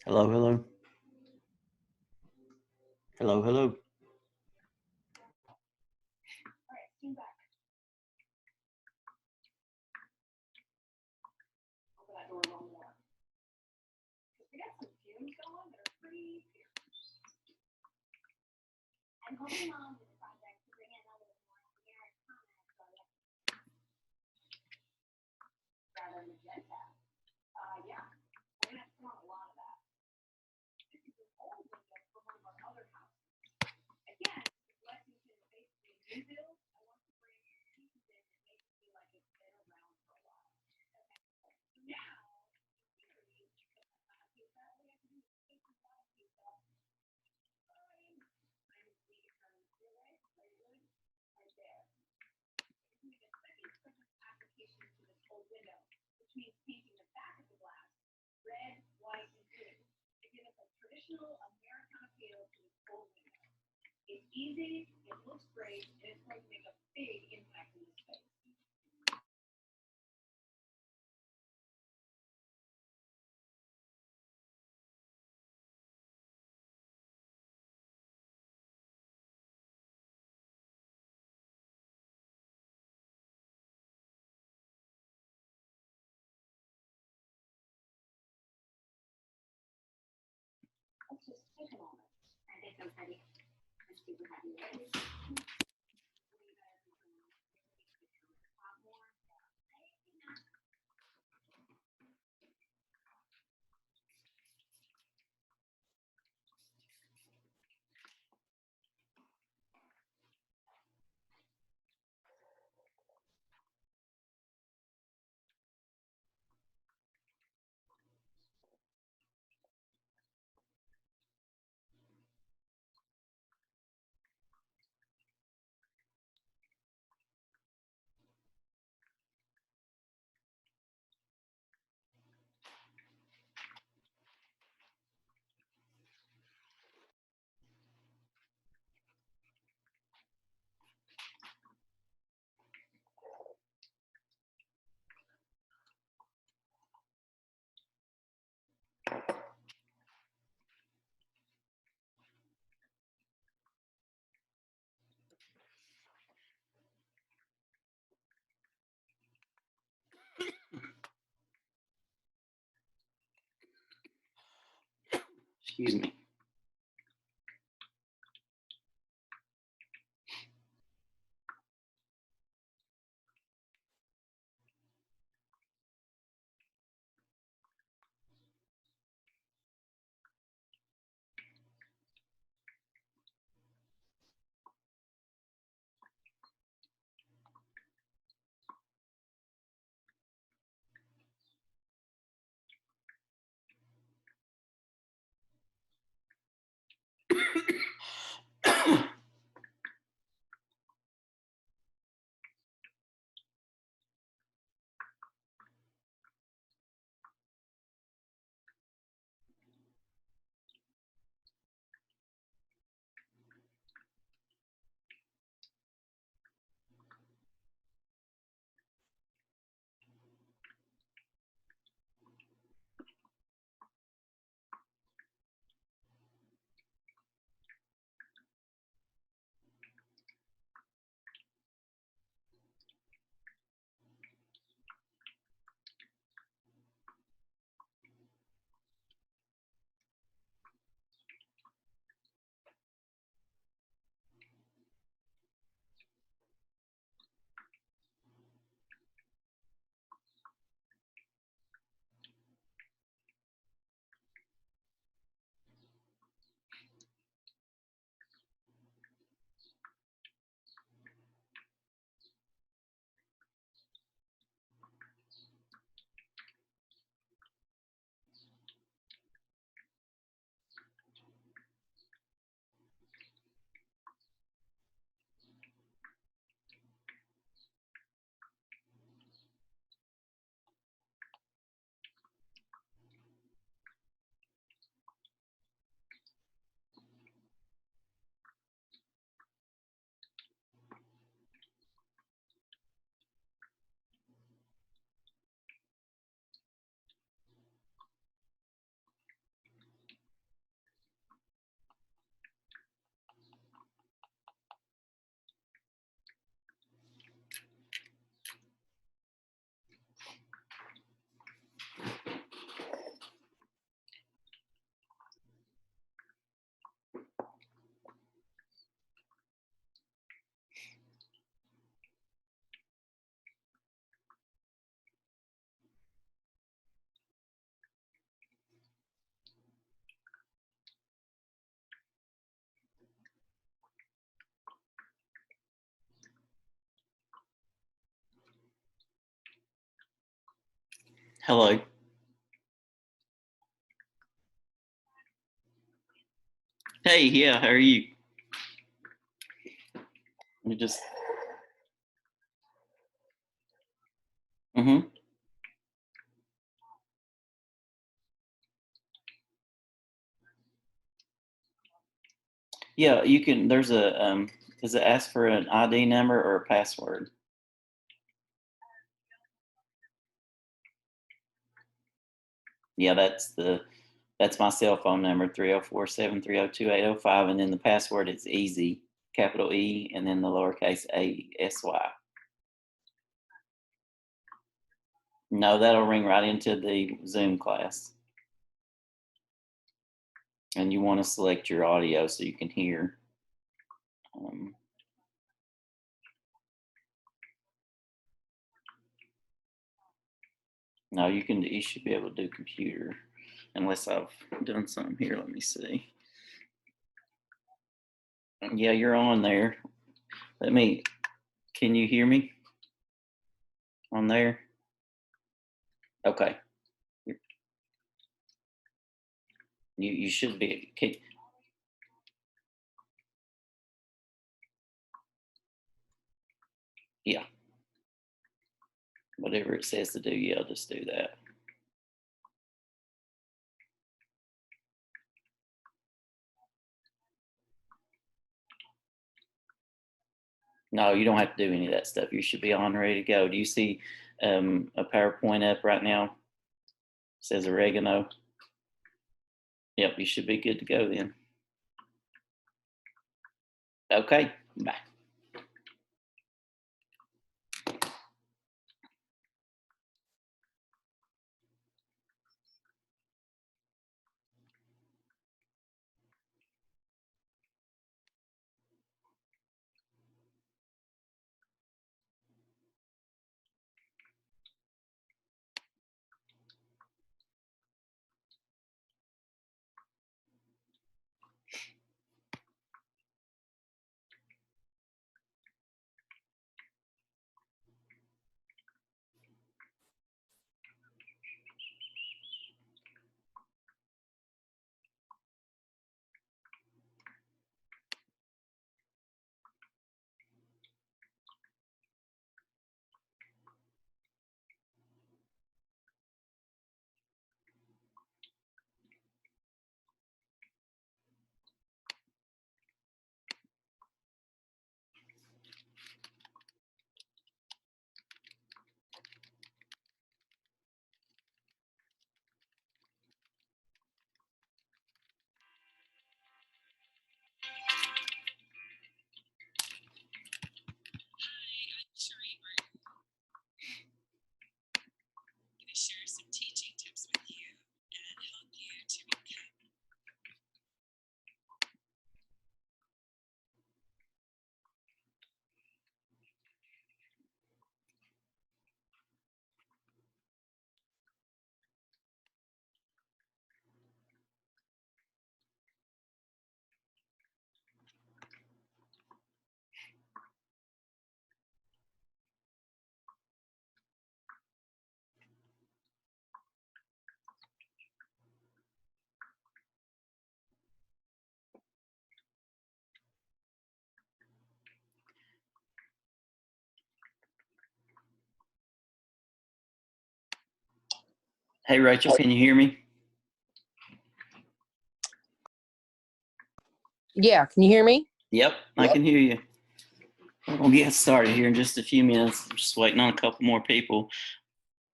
Hello, hello. Hello, hello. Excuse me. Hello. Hey, yeah, how are you? You just mm-hmm. Yeah, you can there's a does it ask for an ID number or a password? Yeah, that's my cell phone number, 304-730-2805, and then the password is easy, capital E and then the lowercase a s y. No, that'll ring right into the Zoom class. And you want to select your audio so you can hear. Um, no, you should be able to do computer unless I've done something here. Let me see. Yeah, you're on there. Can you hear me on there? Okay. You should be. Yeah, whatever it says to do, yeah, just do that. No, you don't have to do any of that stuff. You should be on ready to go. Do you see a PowerPoint up right now? It says oregano. Yep, you should be good to go then. Okay, bye. Hey, Rachel, can you hear me? Yeah, can you hear me? Yep, I can hear you. We'll get started here in just a few minutes. I'm just waiting on a couple more people.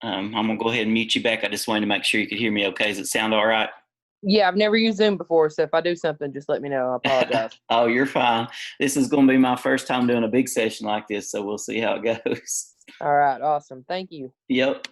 I'm gonna go ahead and mute you back. I just wanted to make sure you could hear me okay. Does it sound all right? Yeah, I've never used Zoom before, so if I do something, just let me know. I apologize. Oh, you're fine. This is gonna be my first time doing a big session like this, so we'll see how it goes. All right, awesome. Thank you. Yep.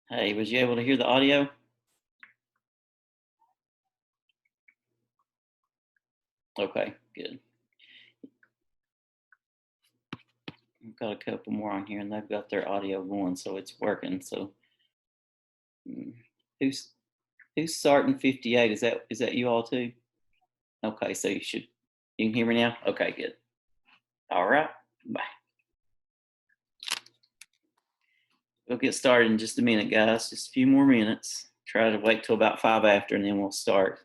Hey, was you able to hear the audio? Okay, good. I've got a couple more on here and they've got their audio going, so it's working. So mm, who's who's starting 58? Is that you all too? Okay, so you can hear me now? Okay, good. All right. Bye. We'll get started in just a minute, guys. Just a few more minutes. Try to wait till about 5 after and then we'll start.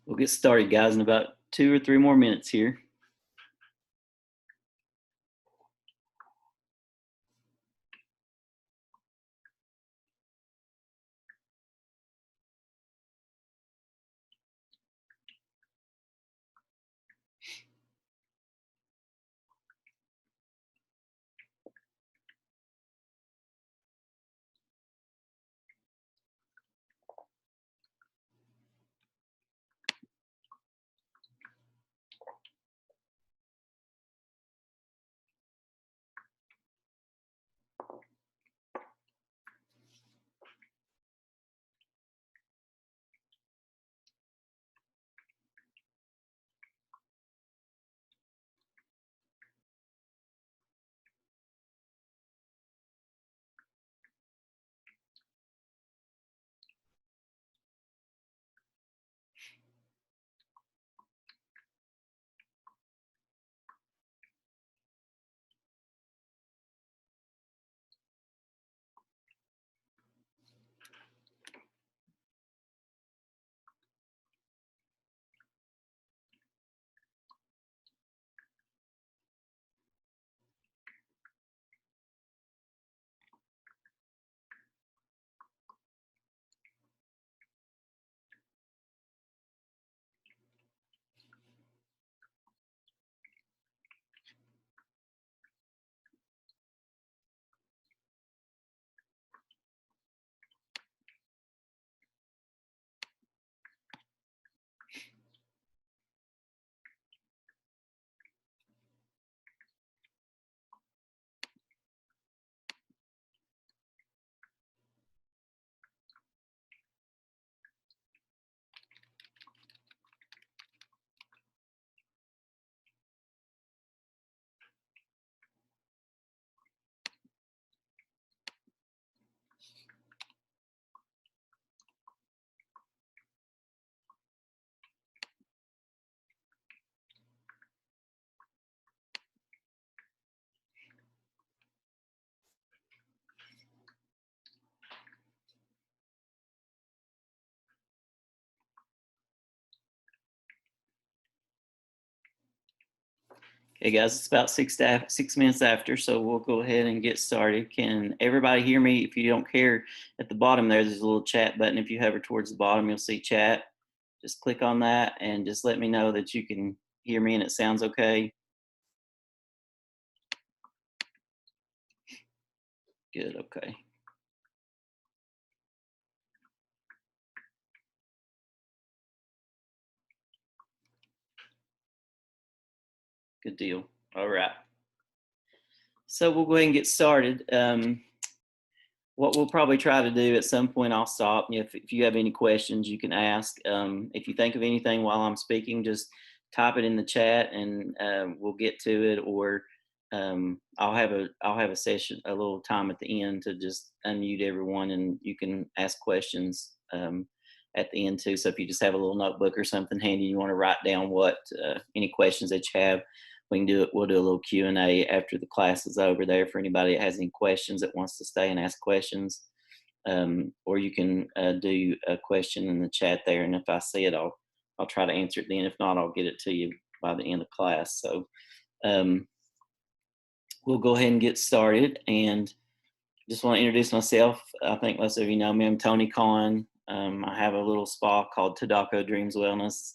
We'll get started, guys, in about 2 or 3 more minutes here. Okay, guys, it's about 6 minutes after, so we'll go ahead and get started. Can everybody hear me? If you don't care, at the bottom there's a little chat button. If you hover towards the bottom, you'll see chat. Just click on that and just let me know that you can hear me and it sounds okay. Good, okay. Good deal. All right. So we'll go ahead and get started. What we'll probably try to do at some point, I'll stop. If you have any questions, you can ask. If you think of anything while I'm speaking, just type it in the chat and we'll get to it. Or I'll have a session, a little time at the end to just unmute everyone, and you can ask questions at the end too. So if you just have a little notebook or something handy, you want to write down what any questions that you have, we can do it. We'll do a little Q&A after the class is over there for anybody that has any questions that wants to stay and ask questions. Or you can do a question in the chat there, and if I see it, I'll try to answer it then. If not, I'll get it to you by the end of class. So we'll go ahead and get started. And just want to introduce myself. I think most of you know me. I'm Tony Kahn. I have a little spa called Tadako Dreams Wellness.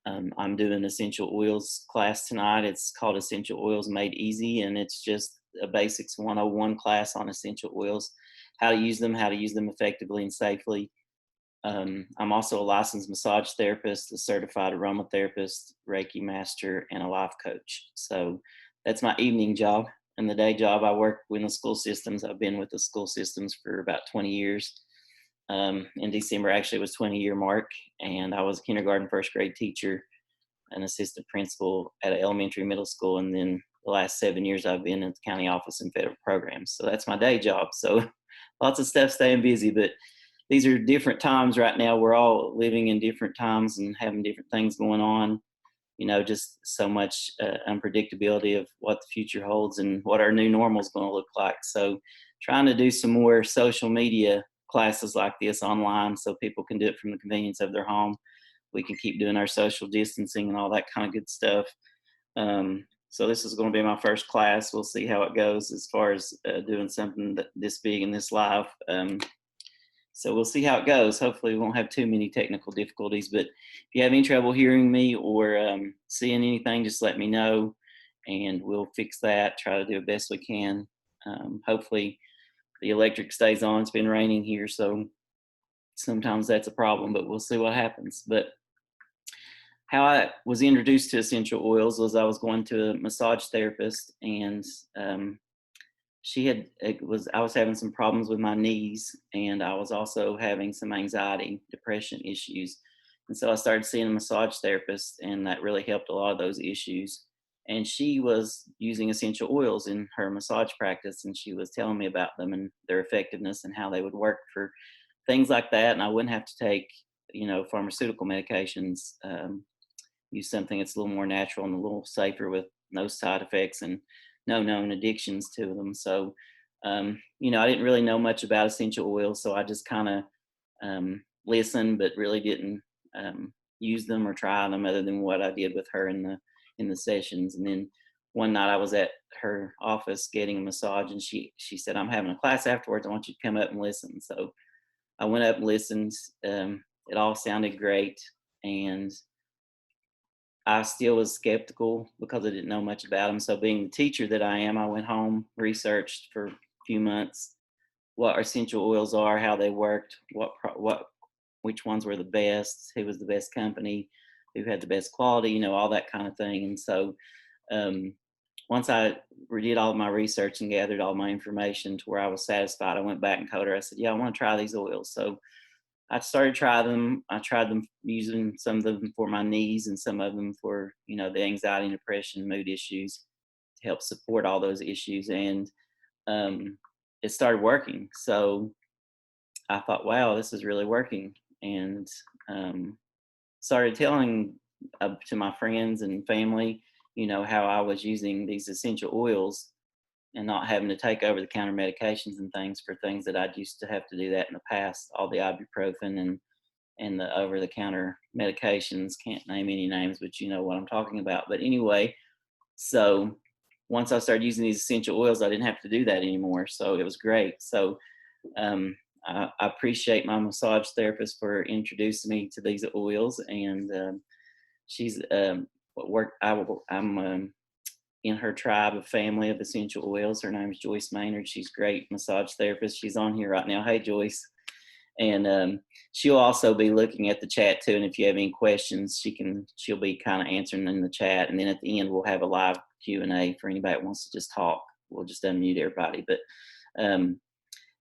I'm doing essential oils class tonight. It's called Essential Oils Made Easy, and it's just a basics 101 class on essential oils, how to use them effectively and safely. I'm also a licensed massage therapist, a certified aromatherapist, Reiki master, and a life coach. So that's my evening job. And the day job, I work with the school systems. I've been with the school systems for about 20 years. In December actually was 20-year mark, and I was a kindergarten first grade teacher, an assistant principal at an elementary middle school, and then the last 7 years I've been in the county office in federal programs. So that's my day job. So lots of stuff, staying busy, but these are different times right now. We're all living in different times and having different things going on. Just so much unpredictability of what the future holds and what our new normal is going to look like. So trying to do some more social media classes like this online so people can do it from the convenience of their home we can keep doing our social distancing and all that kind of good stuff. So this is going to be my first class. We'll see how it goes as far as doing something this big and this live. So we'll see how it goes. Hopefully we won't have too many technical difficulties, but if you have any trouble hearing me or seeing anything, just let me know and we'll fix that, try to do the best we can. Hopefully the electric stays on. It's been raining here, so sometimes that's a problem, but we'll see what happens. But how I was introduced to essential oils was I was going to a massage therapist, and I was having some problems with my knees, and I was also having some anxiety, depression issues. And so I started seeing a massage therapist, and that really helped a lot of those issues. And she was using essential oils in her massage practice, and she was telling me about them and their effectiveness and how they would work for things like that. And I wouldn't have to take, pharmaceutical medications. Use something that's a little more natural and a little safer with no side effects and no known addictions to them. So, I didn't really know much about essential oils, so I just kind of listened, but really didn't use them or try them other than what I did with her in the sessions. And then one night I was at her office getting a massage, and she said, "I'm having a class afterwards. I want you to come up and listen." So I went up and listened. It all sounded great, and I still was skeptical because I didn't know much about them. So being the teacher that I am, I went home, researched for a few months what essential oils are, how they worked, which ones were the best, who was the best company, who had the best quality, all that kind of thing. And so um, once I did all of my research and gathered all my information to where I was satisfied, I went back and told her, I said, "Yeah, I want to try these oils." So I started trying them. I tried them using some of them for my knees and some of them for, the anxiety and depression, mood issues to help support all those issues. And it started working. So I thought, wow, this is really working. And started telling to my friends and family, how I was using these essential oils and not having to take over the counter medications and things for things that I'd used to have to do that in the past, all the ibuprofen and the over the counter medications. Can't name any names, but you know what I'm talking about. But anyway, so once I started using these essential oils, I didn't have to do that anymore. So it was great. So I appreciate my massage therapist for introducing me to these oils. And she's I'm in her tribe of family of essential oils. Her name is Joyce Maynard. She's a great massage therapist. She's on here right now. Hey, Joyce. And she'll also be looking at the chat too. And if you have any questions, she'll be kind of answering in the chat. And then at the end, we'll have a live Q&A for anybody that wants to just talk. We'll just unmute everybody. But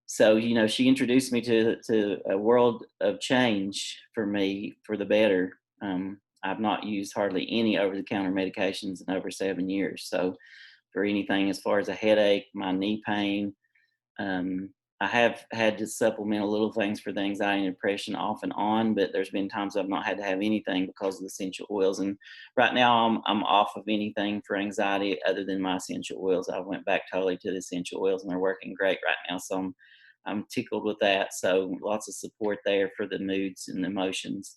so, she introduced me to a world of change for me for the better. I've not used hardly any over-the-counter medications in over 7 years. So for anything as far as a headache, my knee pain, I have had to supplement a little things for the anxiety and depression off and on, but there's been times I've not had to have anything because of the essential oils. And right now I'm off of anything for anxiety other than my essential oils. I went back totally to the essential oils and they're working great right now. So I'm tickled with that. So lots of support there for the moods and emotions.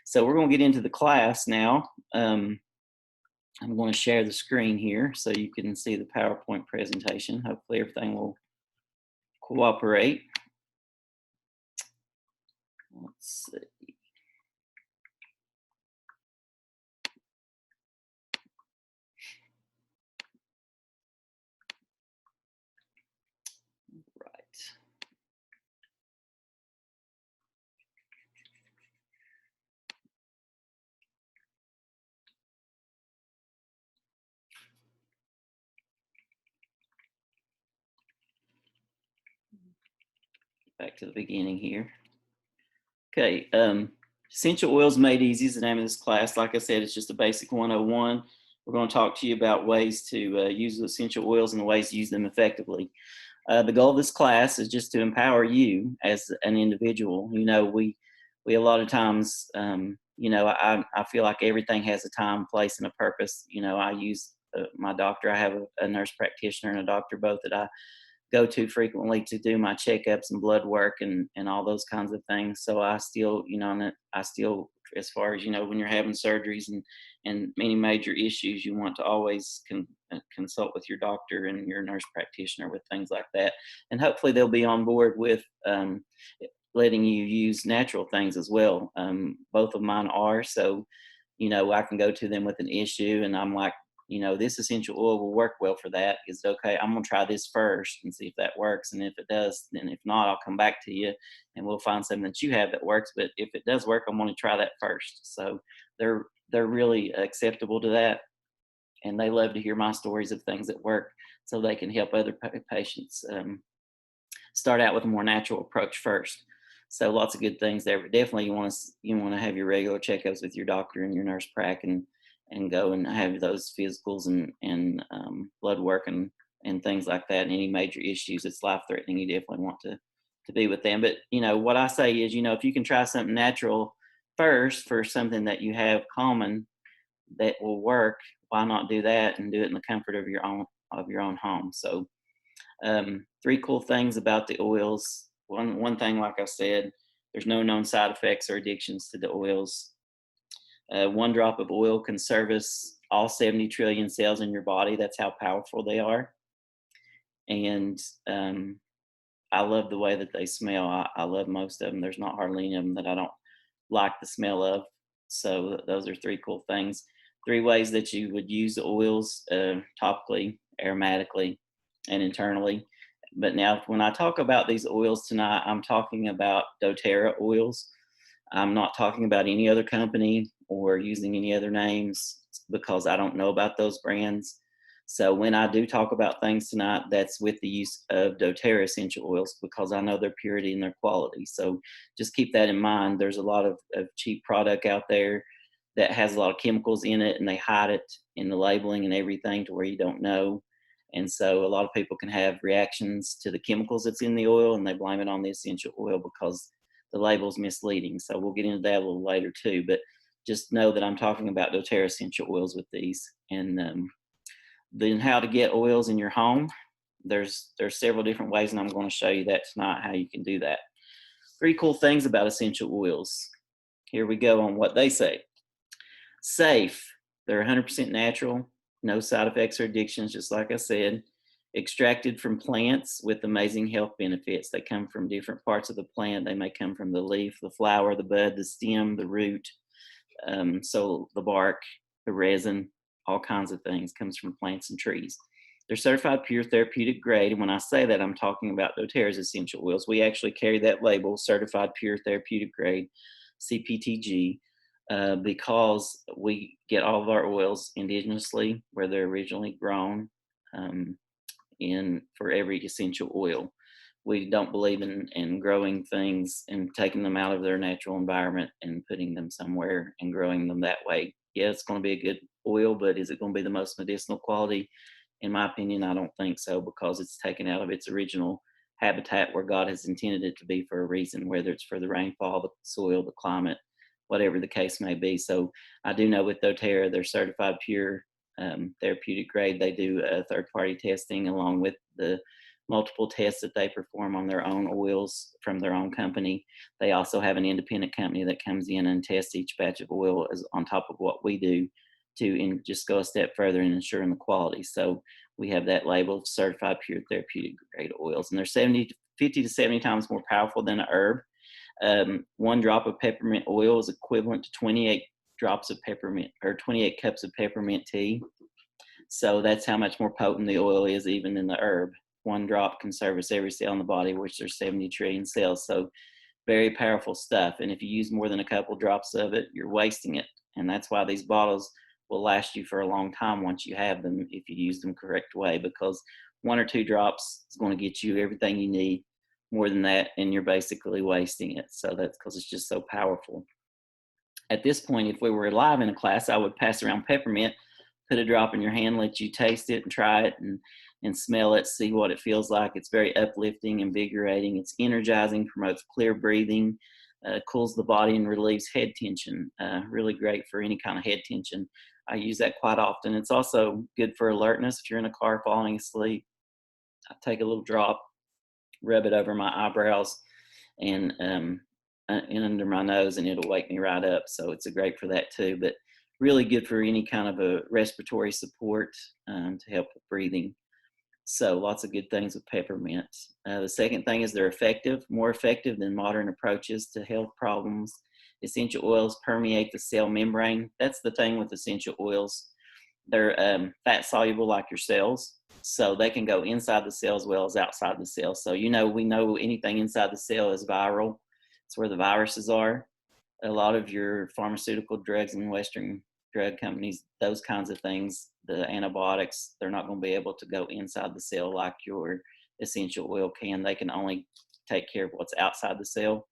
So we're going to get into the class now. I'm going to share the screen here so you can see the PowerPoint presentation. Hopefully everything will cooperate. Let's see. Right. Back to the beginning here. Okay, essential oils made easy is the name of this class. Like I said, it's just a basic 101. We're going to talk to you about ways to use essential oils and the ways to use them effectively. The goal of this class is just to empower you as an individual. We a lot of times, I feel like everything has a time, place, and a purpose. I use my doctor. I have a nurse practitioner and a doctor both that I go to frequently to do my checkups and blood work and all those kinds of things. So I still, I still as far as, when you're having surgeries and many major issues, you want to always consult with your doctor and your nurse practitioner with things like that. And hopefully they'll be on board with letting you use natural things as well. Both of mine are. So, I can go to them with an issue and I'm like, this essential oil will work well for that. Is it okay? I'm going to try this first and see if that works. And if it does, then if not, I'll come back to you and we'll find something that you have that works. But if it does work, I'm going to try that first. So they're really acceptable to that. And they love to hear my stories of things that work so they can help other patients start out with a more natural approach first. So lots of good things there. But definitely you want to have your regular checkups with your doctor and your nurse prac and go and have those physicals and blood work and things like that. And any major issues that's life threatening, you definitely want to be with them. But what I say is, if you can try something natural first for something that you have common that will work, why not do that and do it in the comfort of your own home? So three cool things about the oils. One thing, like I said, there's no known side effects or addictions to the oils. One drop of oil can service all 70 trillion cells in your body. That's how powerful they are. And I love the way that they smell. I love most of them. There's not hardly any of them that I don't like the smell of. So those are three cool things. Three ways that you would use the oils: topically, aromatically, and internally. But now, when I talk about these oils tonight, I'm talking about doTERRA oils. I'm not talking about any other company or using any other names because I don't know about those brands. So when I do talk about things tonight, that's with the use of doTERRA essential oils because I know their purity and their quality. So just keep that in mind. There's a lot of cheap product out there that has a lot of chemicals in it and they hide it in the labeling and everything to where you don't know. And so a lot of people can have reactions to the chemicals that's in the oil and they blame it on the essential oil because the label's misleading. So we'll get into that a little later too. But just know that I'm talking about doTERRA essential oils with these. And then how to get oils in your home. There's several different ways, and I'm going to show you that tonight, how you can do that. Three cool things about essential oils. Here we go on what they say. Safe. They're 100% natural, no side effects or addictions, just like I said. Extracted from plants with amazing health benefits. They come from different parts of the plant. They may come from the leaf, the flower, the bud, the stem, the root, so the bark, the resin, all kinds of things comes from plants and trees. They're certified pure therapeutic grade. And when I say that, I'm talking about doTERRA's essential oils. We actually carry that label, certified pure therapeutic grade, CPTG, because we get all of our oils indigenously where they're originally grown for every essential oil. We don't believe in growing things and taking them out of their natural environment and putting them somewhere and growing them that way. Yeah, it's going to be a good oil, but is it going to be the most medicinal quality? In my opinion, I don't think so because it's taken out of its original habitat where God has intended it to be for a reason, whether it's for the rainfall, the soil, the climate, whatever the case may be. So I do know with doTERRA, they're certified pure therapeutic grade. They do third-party testing along with the multiple tests that they perform on their own oils from their own company. They also have an independent company that comes in and tests each batch of oil as on top of what we do to just go a step further in ensuring the quality. So we have that label of certified pure therapeutic grade oils, and they're 50 to 70 times more powerful than a herb. One drop of peppermint oil is equivalent to 28 drops of peppermint or 28 cups of peppermint tea. So that's how much more potent the oil is even than the herb. One drop can service every cell in the body, which there's 70 trillion cells. So very powerful stuff. And if you use more than a couple drops of it, you're wasting it. And that's why these bottles will last you for a long time once you have them if you use them correct way, because one or two drops is going to get you everything you need. More than that, and you're basically wasting it. So that's because it's just so powerful. At this point, if we were live in a class, I would pass around peppermint, put a drop in your hand, let you taste it and try it and smell it, see what it feels like. It's very uplifting, invigorating. It's energizing, promotes clear breathing, cools the body and relieves head tension. Really great for any kind of head tension. I use that quite often. It's also good for alertness. If you're in a car falling asleep, I take a little drop, rub it over my eyebrows, and in under my nose, and it'll wake me right up. So it's a great for that too, but really good for any kind of a respiratory support to help with breathing. So lots of good things with peppermint. The second thing is they're effective, more effective than modern approaches to health problems. Essential oils permeate the cell membrane. That's the thing with essential oils. They're fat soluble like your cells, so they can go inside the cell as well as outside the cell. So we know anything inside the cell is viral. It's where the viruses are. A lot of your pharmaceutical drugs and Western drug companies, those kinds of things, the antibiotics, they're not going to be able to go inside the cell like your essential oil can. They can only take care of what's outside the cell.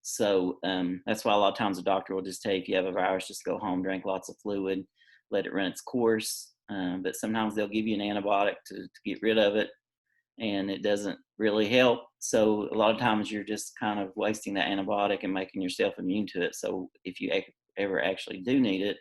So that's why a lot of times the doctor will just tell you, if you have a virus, just go home, drink lots of fluid, let it run its course. But sometimes they'll give you an antibiotic to get rid of it, and it doesn't really help. So a lot of times you're just kind of wasting that antibiotic and making yourself immune to it. So if you ever actually do need it,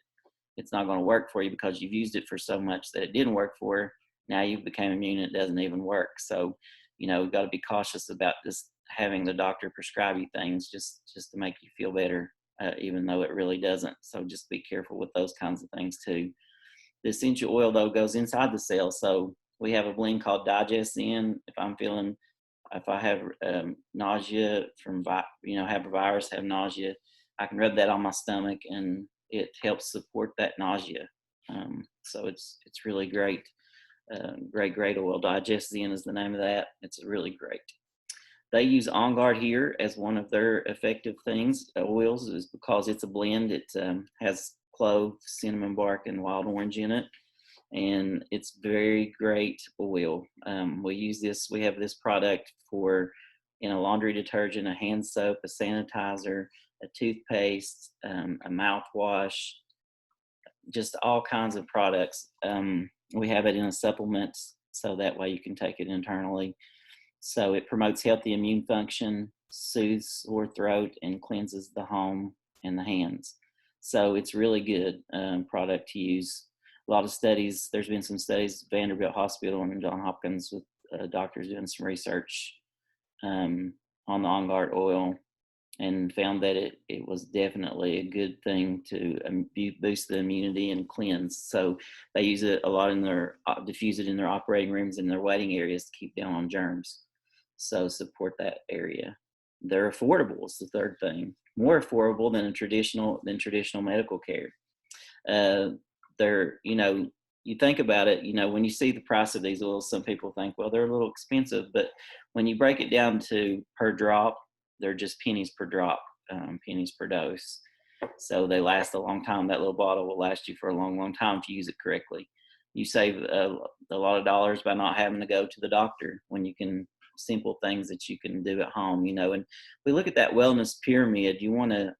it's not going to work for you because you've used it for so much that it didn't work for. Now you've become immune and it doesn't even work. So, we've got to be cautious about just having the doctor prescribe you things just to make you feel better, even though it really doesn't. So just be careful with those kinds of things too. The essential oil though goes inside the cell. So we have a blend called Digest In. If I have nausea from, have a virus, have nausea, I can rub that on my stomach and it helps support that nausea. So it's really great. Great oil. Digest In is the name of that. It's really great. They use On Guard here as one of their effective things. Oils is because it's a blend. It has clove, cinnamon bark, and wild orange in it, and it's very great oil. We use this. We have this product in a laundry detergent, a hand soap, a sanitizer, a toothpaste, a mouthwash, just all kinds of products. We have it in a supplement, so that way you can take it internally. So it promotes healthy immune function, soothes sore throat, and cleanses the home and the hands. So it's really good product to use. A lot of studies, there's been some studies, Vanderbilt Hospital and Johns Hopkins with doctors doing some research on the On Guard oil, and found that it was definitely a good thing to boost the immunity and cleanse. So they use it a lot diffuse it in their operating rooms and their waiting areas to keep down on germs. So support that area. They're affordable is the third thing. More affordable than traditional medical care. They're, you think about it, when you see the price of these oils, some people think, well, they're a little expensive, but when you break it down to per drop, they're just pennies per drop, pennies per dose. So they last a long time. That little bottle will last you for a long, long time if you use it correctly. You save a lot of dollars by not having to go to the doctor when you can simple things that you can do at home, and we look at that wellness pyramid. You want to,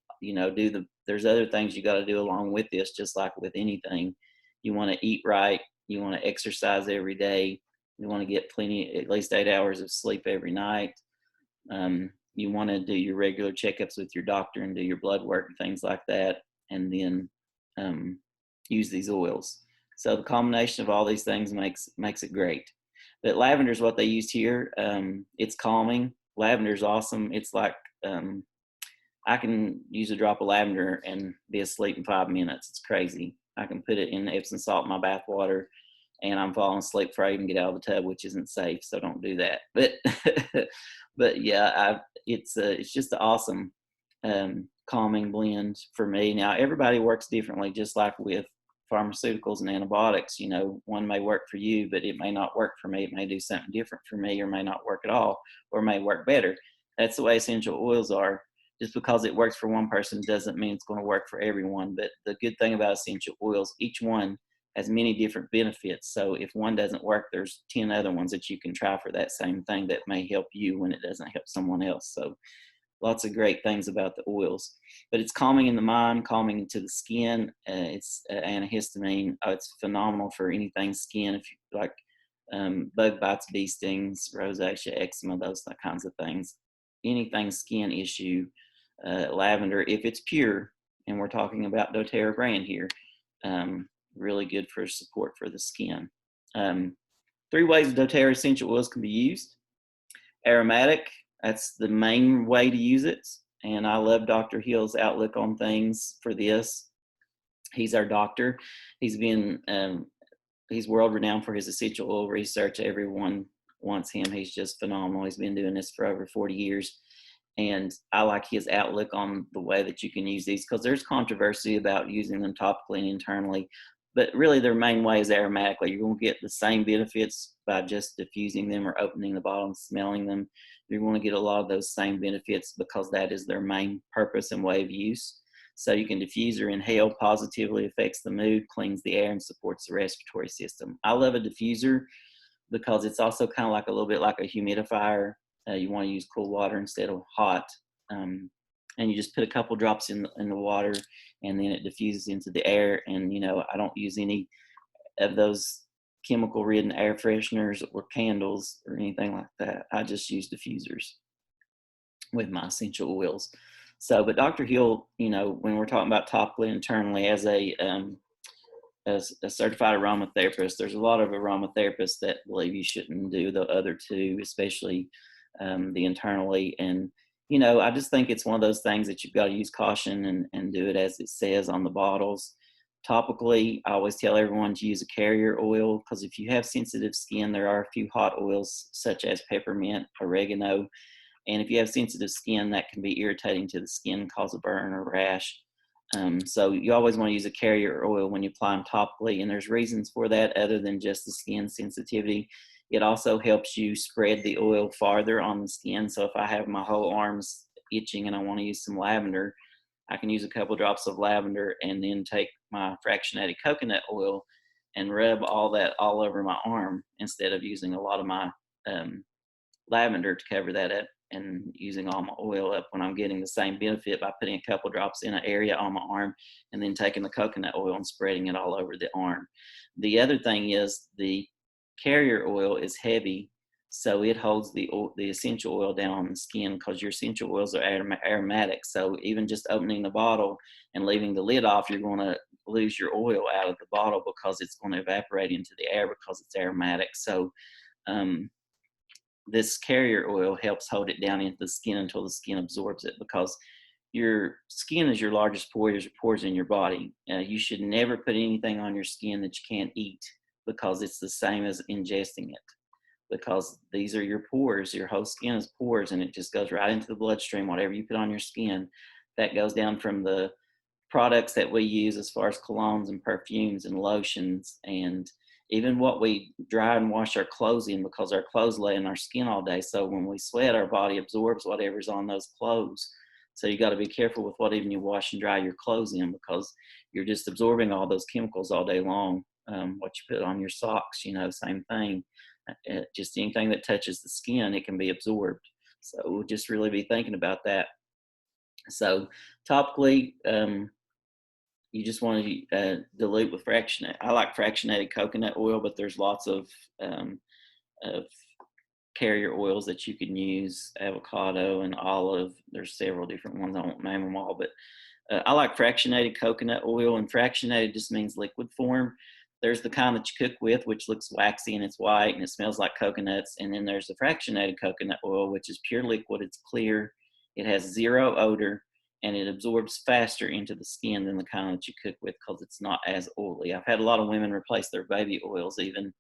there's other things you got to do along with this, just like with anything. You want to eat right. You want to exercise every day. You want to get at least 8 hours of sleep every night. You want to do your regular checkups with your doctor and do your blood work and things like that, and then use these oils. So the combination of all these things makes it great. But lavender is what they used here. It's calming. Lavender is awesome. It's like I can use a drop of lavender and be asleep in 5 minutes. It's crazy. I can put it in Epsom salt in my bath water, and I'm falling asleep before I even get out of the tub, which isn't safe. So don't do that. But yeah, it's just an awesome calming blend for me. Now everybody works differently, just like with pharmaceuticals and antibiotics. One may work for you, but it may not work for me. It may do something different for me, or may not work at all, or may work better. That's the way essential oils are. Just because it works for one person doesn't mean it's going to work for everyone. But the good thing about essential oils, each one has many different benefits. So if one doesn't work, there's 10 other ones that you can try for that same thing that may help you when it doesn't help someone else. So lots of great things about the oils. But it's calming in the mind, calming to the skin. It's antihistamine. It's phenomenal for anything skin. If you like bug bites, bee stings, rosacea, eczema, those kinds of things. Anything skin issue, lavender, if it's pure, and we're talking about doTERRA brand here, really good for support for the skin. 3 ways doTERRA essential oils can be used. Aromatic, that's the main way to use it. and I love Dr. Hill's outlook on things for this. He's our doctor. He's been he's world renowned for his essential oil research. Everyone wants him. He's just phenomenal. He's been doing this for over 40 years. And I like his outlook on the way that you can use these, because there's controversy about using them topically and internally. But really, their main way is aromatically. You're going to get the same benefits by just diffusing them or opening the bottle and smelling them. You're going to get a lot of those same benefits because that is their main purpose and way of use. So you can diffuse or inhale, positively affects the mood, cleans the air, and supports the respiratory system. I love a diffuser because it's also kind of like a little bit like a humidifier. You want to use cool water instead of hot. And you just put a couple drops in the water, and then it diffuses into the air. And, I don't use any of those chemical ridden air fresheners or candles or anything like that. I just use diffusers with my essential oils. So, but Dr. Hill, when we're talking about topically internally as a certified aromatherapist, there's a lot of aromatherapists that believe you shouldn't do the other two, especially the internally. And, I just think it's one of those things that you've got to use caution and do it as it says on the bottles. Topically, I always tell everyone to use a carrier oil, because if you have sensitive skin, there are a few hot oils such as peppermint, oregano. And if you have sensitive skin, that can be irritating to the skin, cause a burn or rash. So you always want to use a carrier oil when you apply them topically, and there's reasons for that other than just the skin sensitivity. It also helps you spread the oil farther on the skin. So if I have my whole arms itching and I want to use some lavender, I can use a couple drops of lavender and then take my fractionated coconut oil and rub all that all over my arm instead of using a lot of my lavender to cover that up and using all my oil up, when I'm getting the same benefit by putting a couple drops in an area on my arm and then taking the coconut oil and spreading it all over the arm. The other thing is the carrier oil is heavy, so it holds the essential oil down on the skin, because your essential oils are aromatic. So even just opening the bottle and leaving the lid off, you're going to lose your oil out of the bottle because it's going to evaporate into the air because it's aromatic. So this carrier oil helps hold it down into the skin until the skin absorbs it, because your skin is your largest pores in your body. You should never put anything on your skin that you can't eat, because it's the same as ingesting it, because these are your pores. Your whole skin is pores, and it just goes right into the bloodstream. Whatever you put on your skin, that goes down from the products that we use as far as colognes and perfumes and lotions, and even what we dry and wash our clothes in, because our clothes lay in our skin all day. So when we sweat, our body absorbs whatever's on those clothes. So you got to be careful with what even you wash and dry your clothes in, because you're just absorbing all those chemicals all day long. What you put on your socks, same thing. Just anything that touches the skin, it can be absorbed. So we'll just really be thinking about that. So topically, you just want to dilute with fractionated. I like fractionated coconut oil, but there's lots of carrier oils that you can use, avocado and olive. There's several different ones. I won't name them all, but I like fractionated coconut oil, and fractionated just means liquid form. There's the kind that you cook with, which looks waxy and it's white and it smells like coconuts. And then there's the fractionated coconut oil, which is pure liquid. It's clear. It has zero odor, and it absorbs faster into the skin than the kind that you cook with, because it's not as oily. I've had a lot of women replace their baby oil even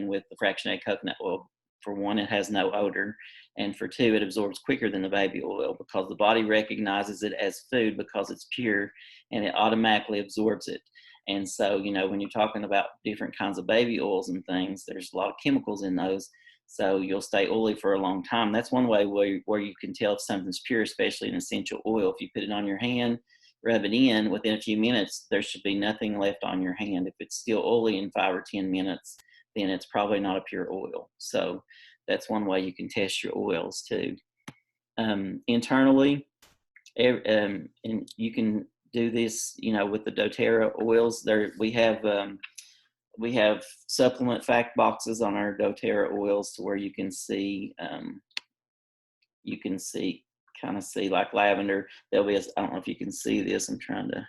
with the fractionated coconut oil. For one, it has no odor, and for two, it absorbs quicker than the baby oil, because the body recognizes it as food because it's pure, and it automatically absorbs it. And so, when you're talking about different kinds of baby oils and things, there's a lot of chemicals in those. So you'll stay oily for a long time. That's one way where you can tell if something's pure, especially an essential oil. If you put it on your hand, rub it in, within a few minutes, there should be nothing left on your hand. If it's still oily in 5 or 10 minutes, then it's probably not a pure oil. So that's one way you can test your oils too. Internally, and you can do this, with the doTERRA oils. We have supplement fact boxes on our doTERRA oils, to where you can see kind of see like lavender. There'll be I don't know if you can see this. I'm trying to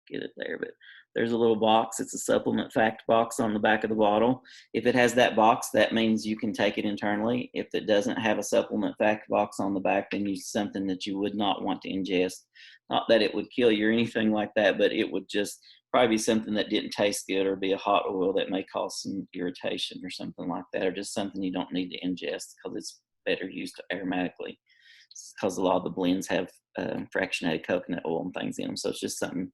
get it there, but there's a little box. It's a supplement fact box on the back of the bottle. If it has that box, that means you can take it internally. If it doesn't have a supplement fact box on the back, then use something that you would not want to ingest. Not that it would kill you or anything like that, but it would just probably be something that didn't taste good, or be a hot oil that may cause some irritation or something like that, or just something you don't need to ingest because it's better used aromatically, because a lot of the blends have fractionated coconut oil and things in them. So it's just something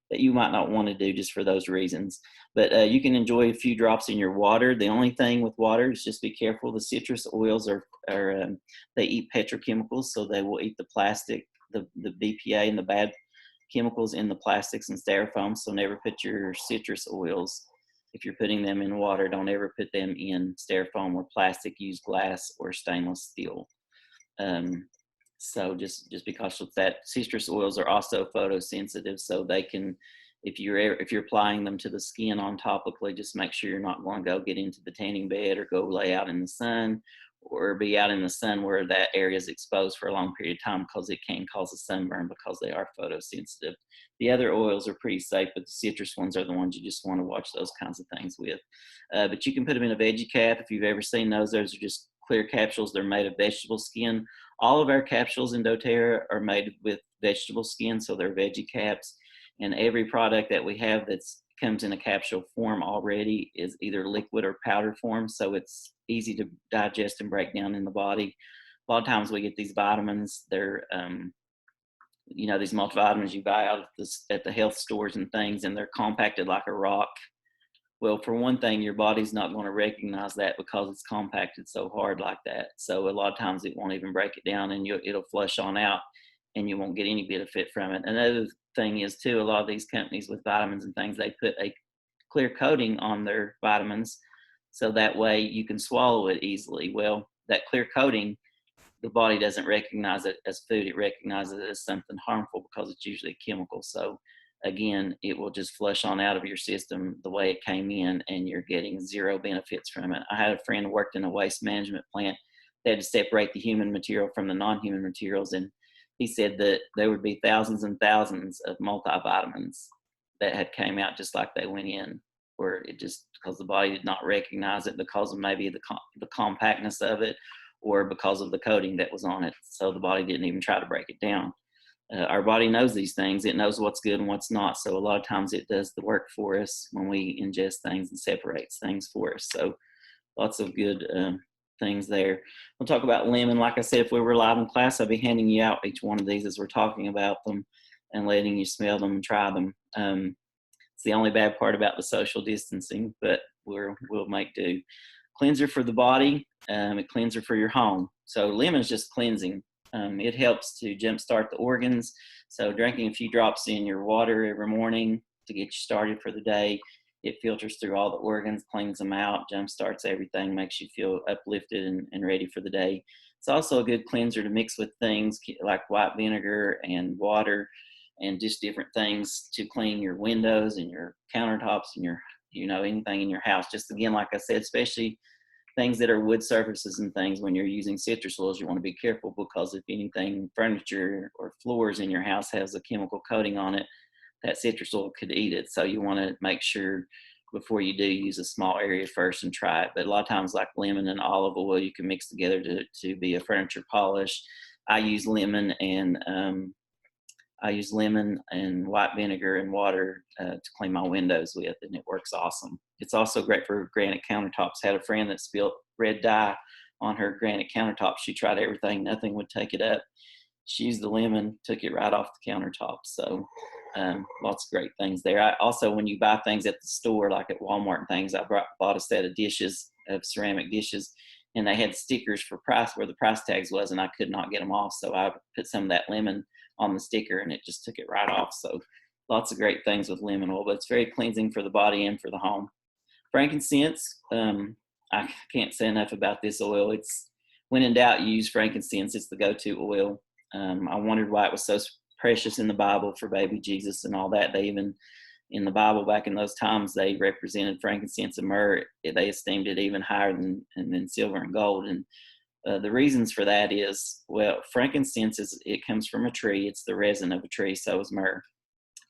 that you might not want to do just for those reasons. But you can enjoy a few drops in your water. The only thing with water is just be careful. The citrus oils they eat petrochemicals, so they will eat the plastic, the BPA and the bad chemicals in the plastics and styrofoam. So never put your citrus oils, if you're putting them in water, don't ever put them in styrofoam or plastic. Use glass or stainless steel. So just be cautious with that. Citrus oils are also photosensitive, so they can, if you're applying them to the skin on topically, just make sure you're not going to go get into the tanning bed or go lay out in the sun, or be out in the sun where that area is exposed for a long period of time, because it can cause a sunburn because they are photosensitive. The other oils are pretty safe, but the citrus ones are the ones you just want to watch those kinds of things with. But you can put them in a veggie cap if you've ever seen those. Those are just clear capsules. They're made of vegetable skin. All of our capsules in doTERRA are made with vegetable skin, so they're veggie caps. And every product that we have that's comes in a capsule form already is either liquid or powder form, so it's easy to digest and break down in the body. A lot of times we get these vitamins, they're these multivitamins you buy out at the health stores and things, and they're compacted like a rock. Well, for one thing, your body's not going to recognize that because it's compacted so hard like that. So a lot of times it won't even break it down, and it'll flush on out, and you won't get any benefit from it. Another thing is too, a lot of these companies with vitamins and things, they put a clear coating on their vitamins, so that way you can swallow it easily. Well, that clear coating, the body doesn't recognize it as food. It recognizes it as something harmful because it's usually a chemical. So again, it will just flush on out of your system the way it came in, and you're getting zero benefits from it. I had a friend who worked in a waste management plant. They had to separate the human material from the non-human materials, and he said that there would be thousands and thousands of multivitamins that had came out just like they went in, where it just, because the body did not recognize it because of maybe the compactness of it, or because of the coating that was on it. So the body didn't even try to break it down. Our body knows these things. It knows what's good and what's not. So a lot of times it does the work for us when we ingest things and separates things for us. So lots of good things there. We'll talk about lemon. Like I said, if we were live in class, I'd be handing you out each one of these as we're talking about them and letting you smell them and try them. It's the only bad part about the social distancing, but we'll make do. Cleanser for the body, a cleanser for your home. So lemon is just cleansing. It helps to jumpstart the organs. So drinking a few drops in your water every morning to get you started for the day, it filters through all the organs, cleans them out, jumpstarts everything, makes you feel uplifted and ready for the day. It's also a good cleanser to mix with things like white vinegar and water and just different things to clean your windows and your countertops and your, anything in your house. Just again, like I said, especially things that are wood surfaces and things, when you're using citrus oils, you want to be careful, because if anything, furniture or floors in your house has a chemical coating on it, that citrus oil could eat it. So you want to make sure before you do use a small area first and try it. But a lot of times, like lemon and olive oil, you can mix together to be a furniture polish. I use lemon and white vinegar and water to clean my windows with, and it works awesome. It's also great for granite countertops. Had a friend that spilled red dye on her granite countertop. She tried everything, nothing would take it up. She used the lemon, took it right off the countertop. So lots of great things there. I also, when you buy things at the store, like at Walmart and things, I bought a set of dishes, of ceramic dishes, and they had stickers for price where the price tags was, and I could not get them off. So I put some of that lemon on the sticker, and it just took it right off. So lots of great things with lemon oil, but it's very cleansing for the body and for the home. Frankincense, I can't say enough about this oil. It's, when in doubt, use frankincense. It's the go-to oil. I wondered why it was so precious in the Bible for baby Jesus and all that. They even, in the Bible back in those times, they represented frankincense and myrrh. They esteemed it even higher than silver and gold. And the reasons for that is, well, frankincense it comes from a tree. It's the resin of a tree. So is myrrh.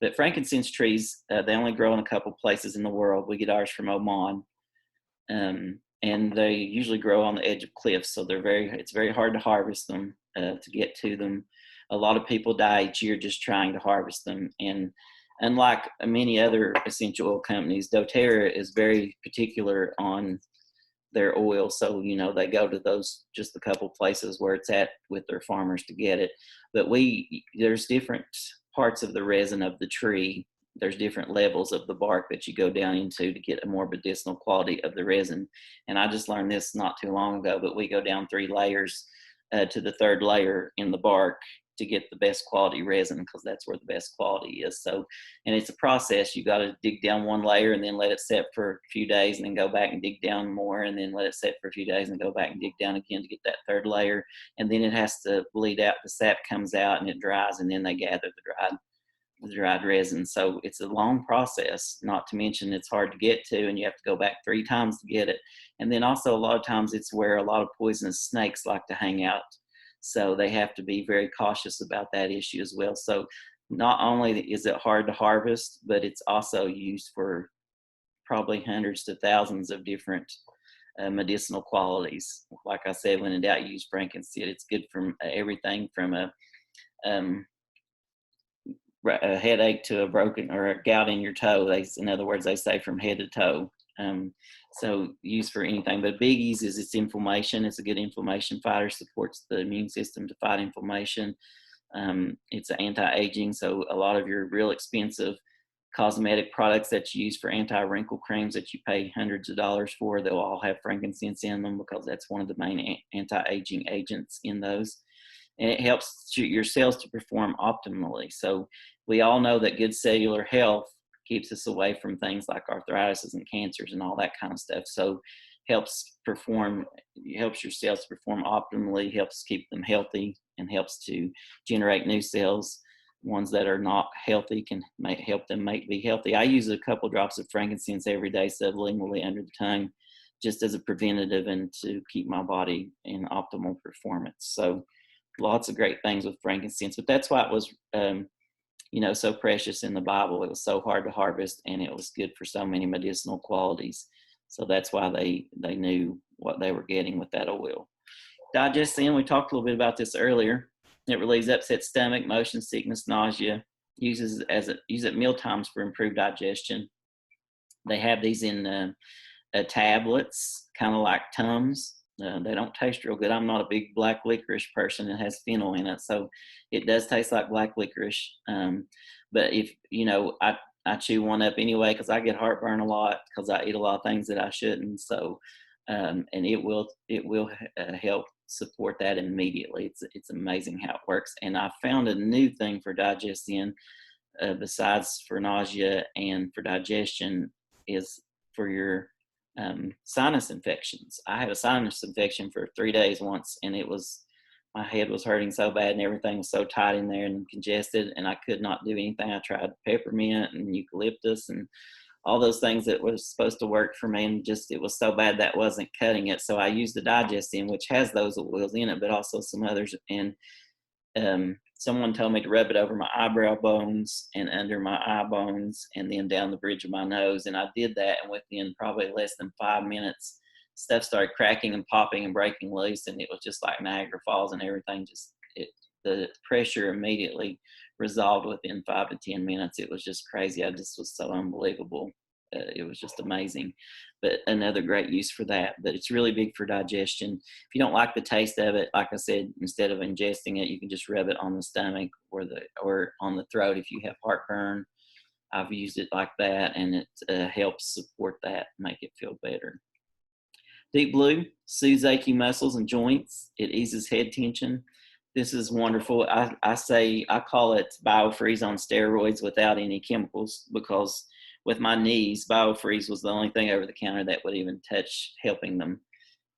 But frankincense trees, they only grow in a couple places in the world. We get ours from Oman, and they usually grow on the edge of cliffs, so it's very hard to harvest them, to get to them. A lot of people die each year just trying to harvest them, and unlike many other essential oil companies, doTERRA is very particular on their oil. So, they go to those just a couple places where it's at with their farmers to get it. But there's different parts of the resin of the tree. There's different levels of the bark that you go down into to get a more medicinal quality of the resin. And I just learned this not too long ago, but we go down 3 layers to the 3rd layer in the bark to get the best quality resin, because that's where the best quality is. So, and it's a process. You got to dig down 1 layer and then let it set for a few days, and then go back and dig down more, and then let it set for a few days and go back and dig down again to get that 3rd layer. And then it has to bleed out. The sap comes out and it dries, and then they gather the dried resin. So it's a long process, not to mention it's hard to get to, and you have to go back 3 times to get it. And then also a lot of times it's where a lot of poisonous snakes like to hang out. So they have to be very cautious about that issue as well. So not only is it hard to harvest, but it's also used for probably hundreds to thousands of different medicinal qualities. Like I said, when in doubt, use frankincense. It's good from everything from a headache to a broken or a gout in your toe. In other words, they say from head to toe. So used for anything, but biggies is its inflammation. It's a good inflammation fighter, supports the immune system to fight inflammation. It's anti-aging, so a lot of your real expensive cosmetic products that you use for anti-wrinkle creams that you pay hundreds of dollars for, they'll all have frankincense in them, because that's one of the main anti-aging agents in those. And it helps your cells to perform optimally. So we all know that good cellular health keeps us away from things like arthritis and cancers and all that kind of stuff. So helps your cells perform optimally, helps keep them healthy, and helps to generate new cells. Ones that are not healthy can help them be healthy. I use a couple drops of frankincense every day sublingually under the tongue, just as a preventative and to keep my body in optimal performance. So lots of great things with frankincense, but that's why it was so precious in the Bible. It was so hard to harvest, and it was good for so many medicinal qualities. So that's why they knew what they were getting with that oil. Digestin, we talked a little bit about this earlier. It relieves upset stomach, motion sickness, nausea. Use at meal times for improved digestion. They have these in tablets, kind of like Tums. They don't taste real good. I'm not a big black licorice person. It has phenol in it, so it does taste like black licorice. But if I chew one up anyway, because I get heartburn a lot because I eat a lot of things that I shouldn't. So, and it will help support that immediately. It's amazing how it works. And I found a new thing for Digestin, besides for nausea and for digestion, is for your sinus infections. I had a sinus infection for 3 days once, and my head was hurting so bad and everything was so tight in there and congested, and I could not do anything. I tried peppermint and eucalyptus and all those things that was supposed to work for me, and just it was so bad that wasn't cutting it. So I used the Digestin, which has those oils in it, but also some others. And someone told me to rub it over my eyebrow bones and under my eye bones and then down the bridge of my nose. And I did that, and within probably less than 5 minutes, stuff started cracking and popping and breaking loose, and it was just like Niagara Falls, and everything the pressure immediately resolved within 5 to 10 minutes. It was just crazy. I just was so unbelievable. It was just amazing. But another great use for that. But it's really big for digestion. If you don't like the taste of it, like I said, instead of ingesting it, you can just rub it on the stomach or on the throat if you have heartburn. I've used it like that, and it helps support that, make it feel better. Deep Blue soothes achy muscles and joints. It eases head tension. This is wonderful. I call it BioFreeze on steroids without any chemicals, because with my knees, BioFreeze was the only thing over the counter that would even touch helping them.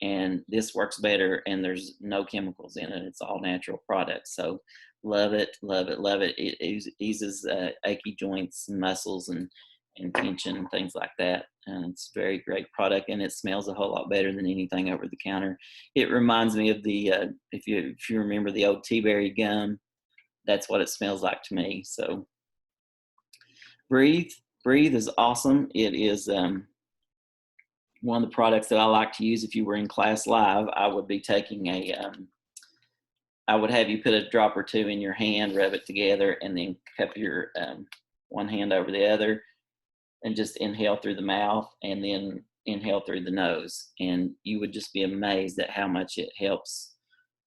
And this works better, and there's no chemicals in it. It's all natural products. So love it, love it, love it. It eases achy joints and muscles and tension and things like that. And it's a very great product, and it smells a whole lot better than anything over the counter. It reminds me of the, if you remember the old tea berry gum, that's what it smells like to me. So Breathe. Breathe is awesome. It is one of the products that I like to use. If you were in class live, I would be taking I would have you put a drop or two in your hand, rub it together, and then cup your one hand over the other and just inhale through the mouth and then inhale through the nose. And you would just be amazed at how much it helps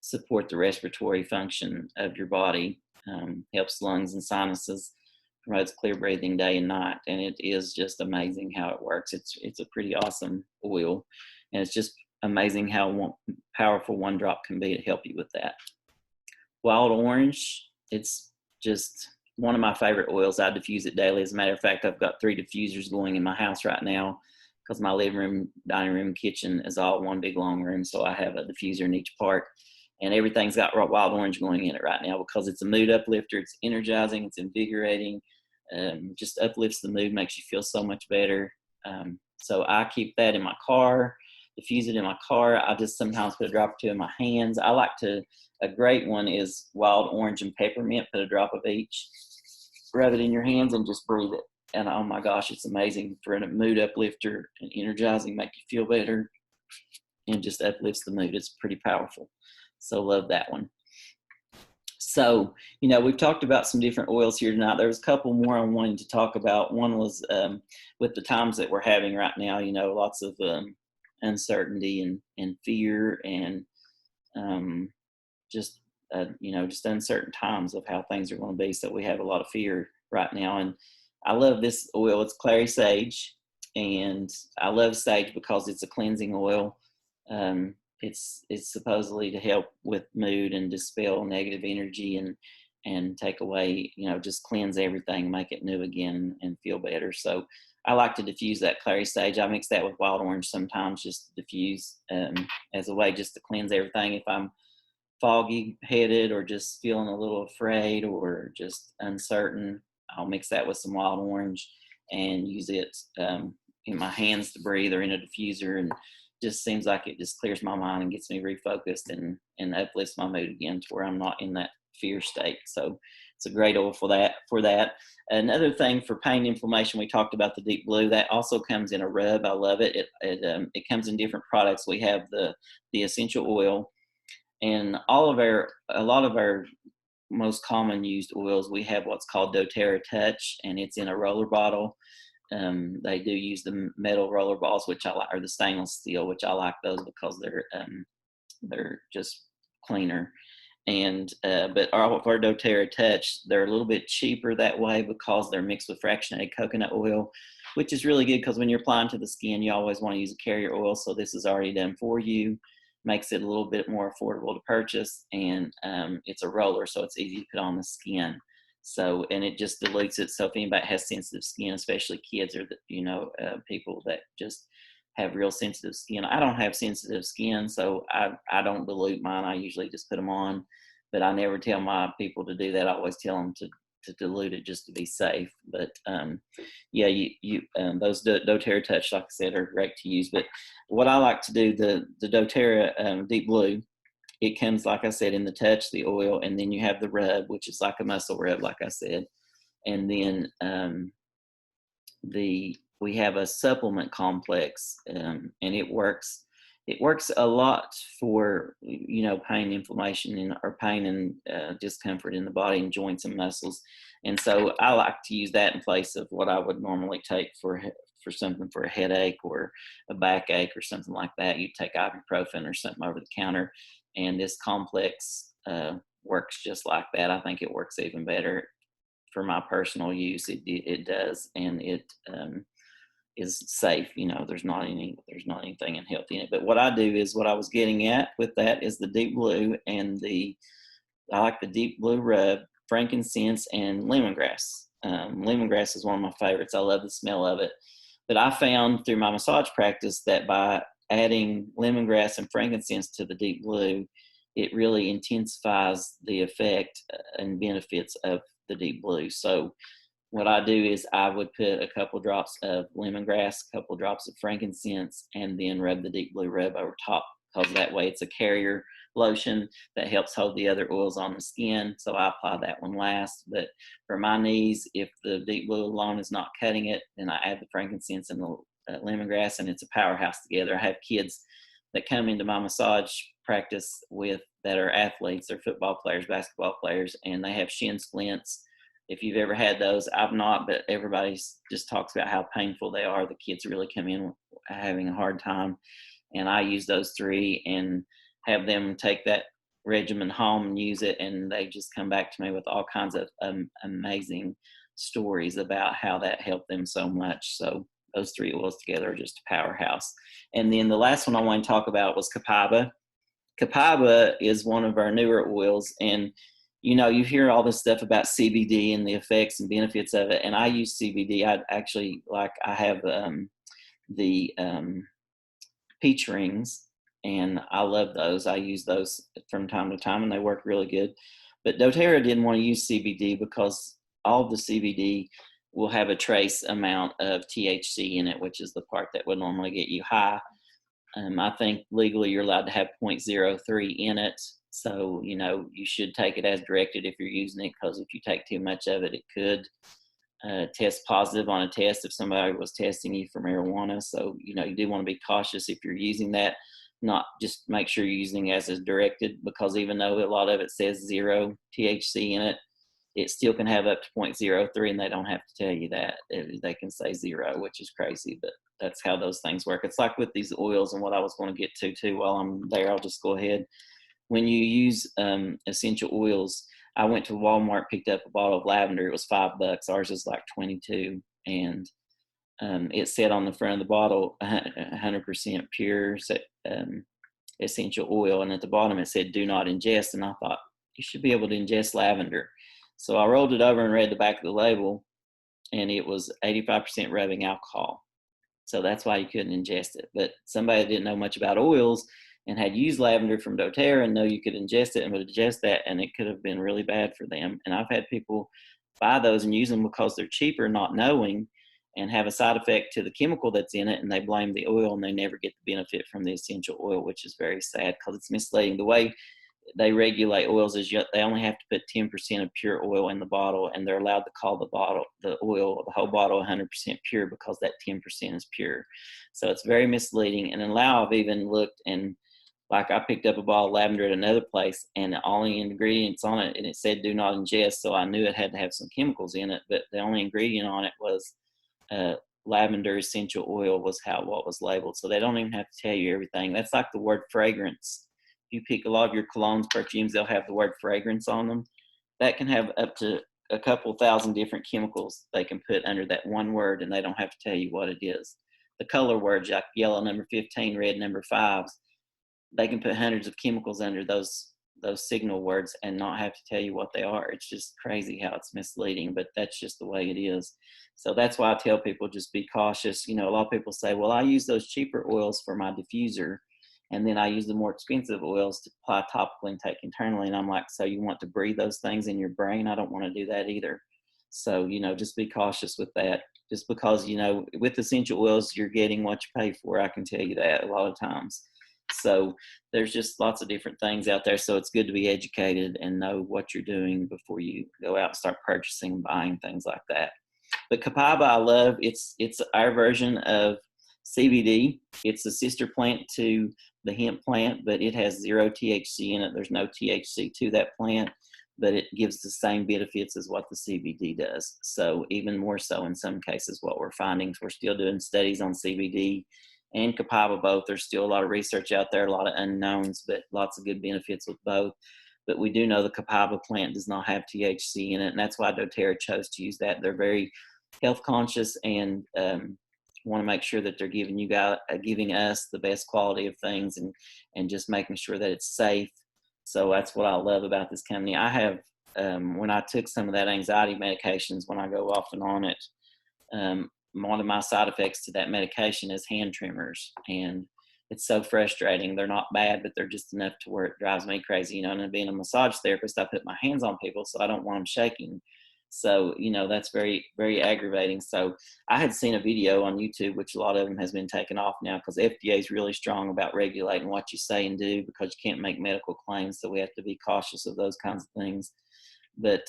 support the respiratory function of your body, helps lungs and sinuses, promotes clear breathing day and night. And it is just amazing how it works. It's a pretty awesome oil. And it's just amazing how powerful one drop can be to help you with that. Wild orange, it's just one of my favorite oils. I diffuse it daily. As a matter of fact, I've got 3 diffusers going in my house right now because my living room, dining room, kitchen is all one big long room. So I have a diffuser in each part, and everything's got wild orange going in it right now because it's a mood uplifter. It's energizing. It's invigorating. Just uplifts the mood, makes you feel so much better. So I keep that in my car, diffuse it in my car. I just sometimes put a drop or two in my hands. I like to, a great one is wild orange and peppermint. Put a drop of each, rub it in your hands, and just breathe it. And oh my gosh, it's amazing for a mood uplifter and energizing, make you feel better, and just uplifts the mood. It's pretty powerful. So love that one. So, we've talked about some different oils here tonight. There was a couple more I wanted to talk about. One was with the times that we're having right now, lots of uncertainty and fear and just uncertain times of how things are going to be. So we have a lot of fear right now. And I love this oil. It's clary sage. And I love sage because it's a cleansing oil. It's supposedly to help with mood and dispel negative energy and take away, just cleanse everything, make it new again and feel better. So I like to diffuse that clary sage. I mix that with wild orange sometimes just to diffuse as a way just to cleanse everything. If I'm foggy headed or just feeling a little afraid or just uncertain, I'll mix that with some wild orange and use it in my hands to breathe or in a diffuser, and just seems like it just clears my mind and gets me refocused and uplifts my mood again to where I'm not in that fear state. So it's a great oil for that. Another thing for pain inflammation, we talked about the deep blue. That also comes in a rub. I love it. It comes in different products. We have the essential oil, and a lot of our most common used oils, we have what's called doTERRA Touch, and it's in a roller bottle. They do use the metal roller balls, which I like, or the stainless steel, which I like those because they're just cleaner. And but our doTERRA Touch, they're a little bit cheaper that way because they're mixed with fractionated coconut oil, which is really good because when you're applying to the skin, you always want to use a carrier oil. So this is already done for you, makes it a little bit more affordable to purchase, and it's a roller, so it's easy to put on the skin. So, and it just dilutes it. So if anybody has sensitive skin, especially kids or people that just have real sensitive skin. I don't have sensitive skin, so I don't dilute mine. I usually just put them on, but I never tell my people to do that. I always tell them to dilute it just to be safe. But yeah, those doTERRA Touch, like I said, are great to use. But what I like to do, the doTERRA Deep Blue, it comes, like I said, in the touch, the oil, and then you have the rub, which is like a muscle rub, like I said. And then we have a supplement complex, and it works a lot for pain, inflammation, or pain and discomfort in the body and joints and muscles. And so I like to use that in place of what I would normally take for something for a headache or a backache or something like that. You take ibuprofen or something over the counter, and this complex works just like that. I think it works even better for my personal use. It does, and it is safe. There's not anything unhealthy in it. But what I do is, what I was getting at with that is the deep blue, and I like the deep blue rub, frankincense, and lemongrass. Lemongrass is one of my favorites. I love the smell of it. But I found through my massage practice that by adding lemongrass and frankincense to the deep blue, it really intensifies the effect and benefits of the deep blue. So what I do is I would put a couple drops of lemongrass, a couple drops of frankincense, and then rub the deep blue rub over top, because that way it's a carrier lotion that helps hold the other oils on the skin. So I apply that one last. But for my knees, if the deep blue alone is not cutting it, then I add the frankincense and the lemongrass, and it's a powerhouse together. I have kids that come into my massage practice with that are athletes, they're football players, basketball players, and they have shin splints. If you've ever had those, I've not, but everybody just talks about how painful they are. The kids really come in having a hard time, and I use those three and have them take that regimen home and use it, and they just come back to me with all kinds of amazing stories about how that helped them so much. So those three oils together are just a powerhouse. And then the last one I want to talk about was copaiba. Copaiba is one of our newer oils, and you hear all this stuff about CBD and the effects and benefits of it. And I use CBD. I have the peach rings, and I love those. I use those from time to time, and they work really good. But doTERRA didn't want to use CBD because all of the CBD will have a trace amount of THC in it, which is the part that would normally get you high. I think legally you're allowed to have 0.03 in it. So, you should take it as directed if you're using it, because if you take too much of it, it could test positive on a test if somebody was testing you for marijuana. So, you do want to be cautious if you're using that. Not just make sure you're using it as directed, because even though a lot of it says 0 THC in it, it still can have up to 0.03, and they don't have to tell you that. They can say 0, which is crazy, but that's how those things work. It's like with these oils, and what I was going to get to too while I'm there, I'll just go ahead. When you use essential oils, I went to Walmart, picked up a bottle of lavender. It was $5. Ours is like 22, and it said on the front of the bottle 100% pure essential oil, and at the bottom it said do not ingest. And I thought, you should be able to ingest lavender. So I rolled it over and read the back of the label, and it was 85% rubbing alcohol. So that's why you couldn't ingest it. But somebody that didn't know much about oils and had used lavender from doTERRA and know you could ingest it and would ingest that, and it could have been really bad for them. And I've had people buy those and use them because they're cheaper, not knowing, and have a side effect to the chemical that's in it, and they blame the oil, and they never get the benefit from the essential oil, which is very sad because it's misleading. The way they regulate oils is they only have to put 10% of pure oil in the bottle, and they're allowed to call the whole bottle 100% pure, because that 10% is pure. So it's very misleading. And then now I've even looked, and like I picked up a bottle of lavender at another place, and the only ingredients on it, and it said do not ingest, so I knew it had to have some chemicals in it, but the only ingredient on it was lavender essential oil was what was labeled. So they don't even have to tell you everything. That's like the word fragrance. You pick a lot of your colognes, perfumes, they'll have the word fragrance on them. That can have up to a couple thousand different chemicals they can put under that one word, and they don't have to tell you what it is. The color words, like yellow number 15, red number 5, they can put hundreds of chemicals under those signal words and not have to tell you what they are. It's just crazy how it's misleading, but that's just the way it is. So that's why I tell people, just be cautious. A lot of people say, well, I use those cheaper oils for my diffuser, and then I use the more expensive oils to apply topical and take internally. And I'm like, so you want to breathe those things in your brain? I don't want to do that either. So, just be cautious with that. Just because, with essential oils, you're getting what you pay for. I can tell you that a lot of times. So there's just lots of different things out there. So it's good to be educated and know what you're doing before you go out and start purchasing, buying things like that. But copaiba, I love. It's our version of CBD. It's a sister plant to the hemp plant, but it has 0 THC in it. There's no THC to that plant, but it gives the same benefits as what the CBD does. So even more so in some cases, what we're finding, we're still doing studies on CBD and copaiba both. There's still a lot of research out there, a lot of unknowns, but lots of good benefits with both. But we do know the copaiba plant does not have THC in it, and that's why doTERRA chose to use that. They're very health conscious and want to make sure that they're giving us the best quality of things, and just making sure that it's safe. So that's what I love about this company. I have, when I took some of that anxiety medications, when I go off and on it, one of my side effects to that medication is hand tremors, and it's so frustrating. They're not bad, but they're just enough to where it drives me crazy. And being a massage therapist, I put my hands on people, so I don't want them shaking. So, you know, that's very, very aggravating. So I had seen a video on YouTube, which a lot of them has been taken off now because FDA is really strong about regulating what you say and do because you can't make medical claims. So we have to be cautious of those kinds of things. But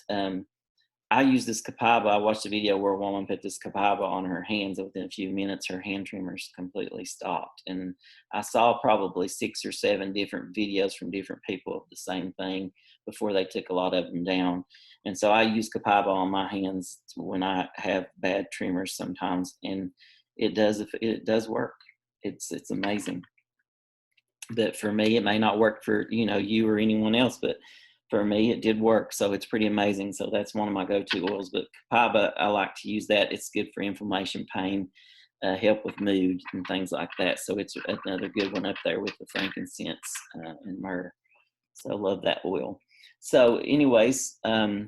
I use this copaiba. I watched a video where a woman put this copaiba on her hands, and within a few minutes, her hand tremors completely stopped. And I saw probably 6 or 7 different videos from different people of the same thing before they took a lot of them down. And so I use copaiba on my hands when I have bad tremors sometimes, and it does work. It's amazing. But for me, it may not work for, you know, you or anyone else, but for me, it did work. So it's pretty amazing. So that's one of my go-to oils. But copaiba, I like to use that. It's good for inflammation, pain, help with mood, and things like that. So it's another good one up there with the frankincense and myrrh. So I love that oil. So anyways,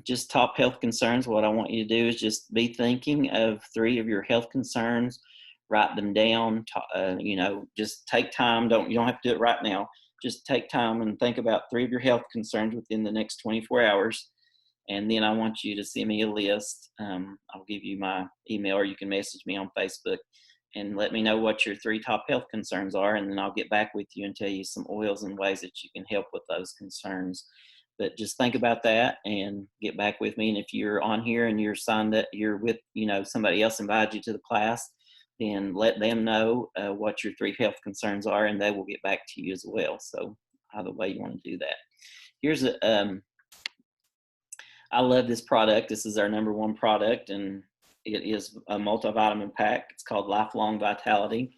just top health concerns. What I want you to do is just be thinking of 3 of your health concerns, write them down, you know, just take time. You don't have to do it right now. Just take time and think about 3 of your health concerns within the next 24 hours. And then I want you to send me a list. I'll give you my email, or you can message me on Facebook and let me know what your 3 top health concerns are. And then I'll get back with you and tell you some oils and ways that you can help with those concerns. But just think about that and get back with me. And if you're on here and you're signed up, you're with, you know, somebody else invited you to the class, then let them know what your 3 health concerns are, and they will get back to you as well. So either way you want to do that. Here's I love this product. This is our #1 product, and it is a multivitamin pack. It's called Lifelong Vitality.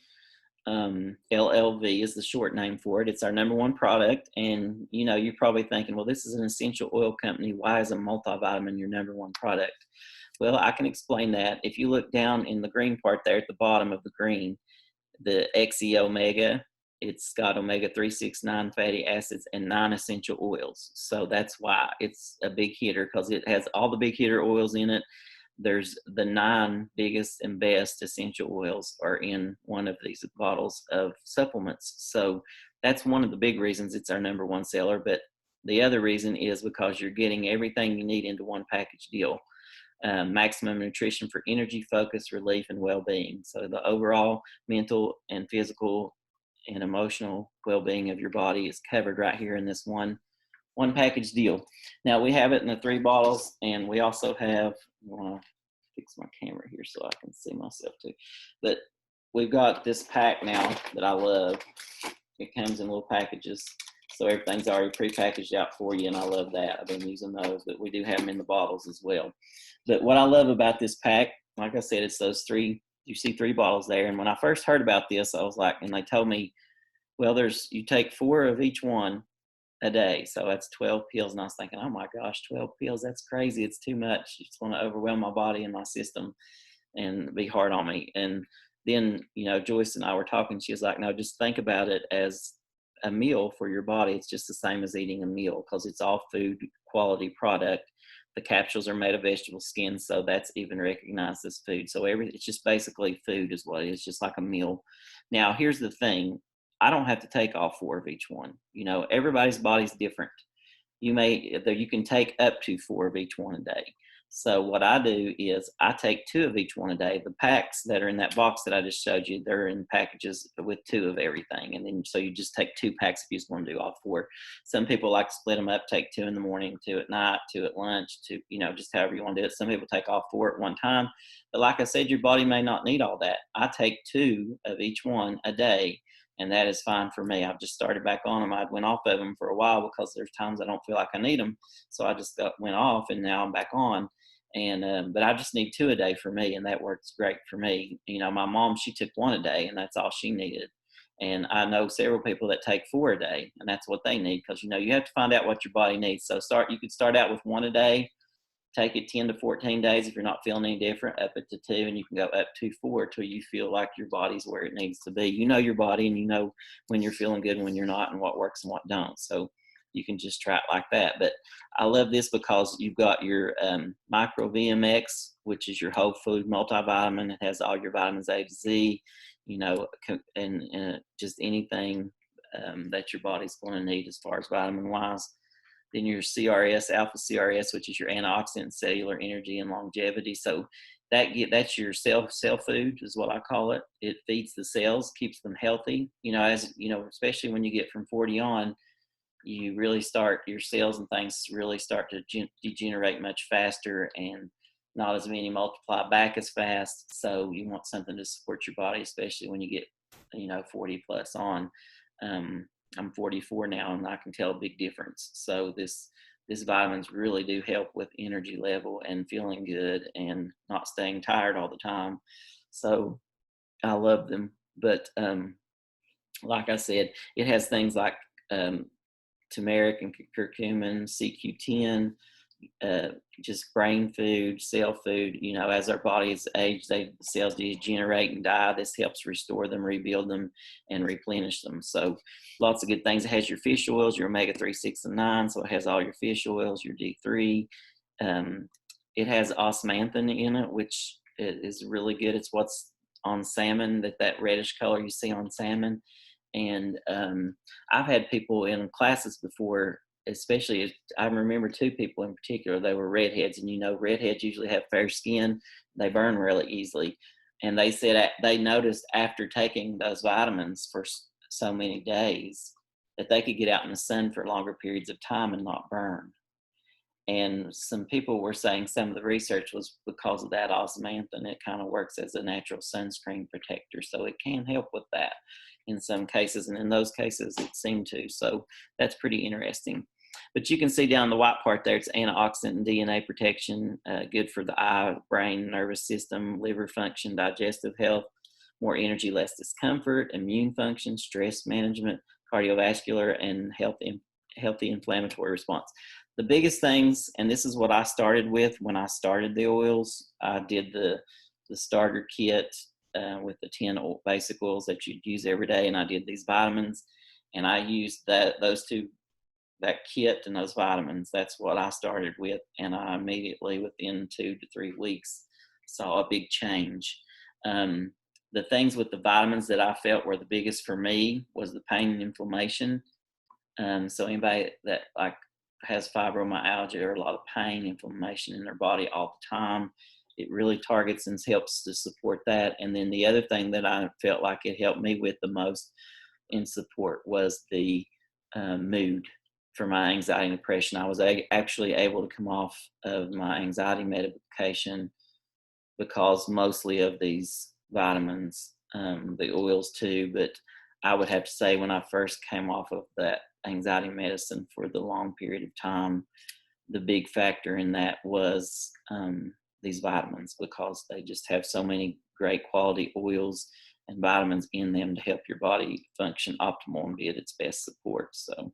LLV is the short name for it. It's our #1 product. And, you know, you're probably thinking, well, this is an essential oil company. Why is a multivitamin your #1 product? Well, I can explain that. If you look down in the green part there at the bottom of the green, the XE Omega, it's got omega-3, 6, 9 fatty acids and 9 essential oils. So that's why it's a big hitter, because it has all the big hitter oils in it. There's the 9 biggest and best essential oils are in one of these bottles of supplements. So that's one of the big reasons it's our #1 seller. But the other reason is because you're getting everything you need into one package deal. Maximum nutrition for energy, focus, relief, and well-being. So the overall mental and physical and emotional well-being of your body is covered right here in this one package deal. Now we have it in the 3 bottles, and we also have, I want to fix my camera here so I can see myself too. But we've got this pack now that I love. It comes in little packages, so everything's already pre-packaged out for you, and I love that. I've been using those, but we do have them in the bottles as well. But what I love about this pack, like I said, it's those 3, you see 3 bottles there. And when I first heard about this, I was like, and they told me, well, you take 4 of each one a day. So that's 12 pills. And I was thinking, oh my gosh, 12 pills, that's crazy. It's too much. It's going to overwhelm my body and my system and be hard on me. And then, you know, Joyce and I were talking. She was like, no, just think about it as a meal for your body. It's just the same as eating a meal, because it's all food quality product. The capsules are made of vegetable skin, so that's even recognized as food. So it's just basically food is what it is, just like a meal. Now, here's the thing. I don't have to take all 4 of each one. You know, everybody's body's different. You can take up to 4 of each one a day. So what I do is I take 2 of each one a day. The packs that are in that box that I just showed you, they're in packages with 2 of everything. And then, so you just take 2 packs if you just want to do all 4. Some people like to split them up, take 2 in the morning, 2 at night, 2 at lunch, 2, you know, just however you want to do it. Some people take all 4 at one time. But like I said, your body may not need all that. I take 2 of each one a day, and that is fine for me. I've just started back on them. I went off of them for a while because there's times I don't feel like I need them. So I just went off, and now I'm back on. And but I just need 2 a day for me, and that works great for me. You know, my mom, she took 1 a day, and that's all she needed. And I know several people that take 4 a day, and that's what they need, because, you know, you have to find out what your body needs. So you could start out with 1 a day, take it 10 to 14 days if you're not feeling any different, up it to 2, and you can go up to 4 till you feel like your body's where it needs to be. You know your body, and you know when you're feeling good and when you're not, and what works and what don't. So you can just try it like that. But I love this because you've got your Micro VMX, which is your whole food multivitamin. It has all your vitamins A to Z, you know, and just anything that your body's going to need as far as vitamin wise. then your CRS, alpha CRS, which is your antioxidant, cellular energy, and longevity. So that's your cell food is what I call it. It feeds the cells, keeps them healthy. You know, as you know, especially when you get from 40 on, you really start, your cells and things really start to degenerate much faster, and not as many multiply back as fast. So you want something to support your body, especially when you get, you know, 40 plus on. I'm 44 now, and I can tell a big difference. So this vitamins really do help with energy level and feeling good and not staying tired all the time. So I love them. But like I said, it has things like turmeric and curcumin, CQ10, uh, just brain food, cell food. You know, as our bodies age, cells degenerate and die. This helps restore them, rebuild them, and replenish them. So lots of good things. It has your fish oils, your omega-3, 6, and 9. So it has all your fish oils, your D3. It has osmanthus in it, which is really good. It's what's on salmon, that reddish color you see on salmon. And I've had people in classes before, especially I remember two people in particular. They were redheads, and you know, redheads usually have fair skin. They burn really easily, and they said they noticed after taking those vitamins for so many days that they could get out in the sun for longer periods of time and not burn. And some people were saying some of the research was because of that osmanthus. It kind of works as a natural sunscreen protector, so it can help with that in some cases, and in those cases it seemed to. So that's pretty interesting. But you can see down the white part there, it's antioxidant and DNA protection, good for the eye, brain, nervous system, liver function, digestive health, more energy, less discomfort, immune function, stress management, cardiovascular, and healthy inflammatory response. The biggest things, and this is what I started with when I started the oils, I did the starter kit with the 10 basic oils that you'd use every day, and I did these vitamins, and I used that kit and those vitamins. That's what I started with, and I immediately, within 2 to 3 weeks, saw a big change. The things with the vitamins that I felt were the biggest for me was the pain and inflammation. So anybody that like has fibromyalgia or a lot of pain, inflammation in their body all the time, it really targets and helps to support that. And then the other thing that I felt like it helped me with the most in support was the mood for my anxiety and depression. I was actually able to come off of my anxiety medication because mostly of these vitamins, the oils too. But I would have to say when I first came off of that anxiety medicine for the long period of time, the big factor in that was these vitamins, because they just have so many great quality oils and vitamins in them to help your body function optimal and be at its best support. So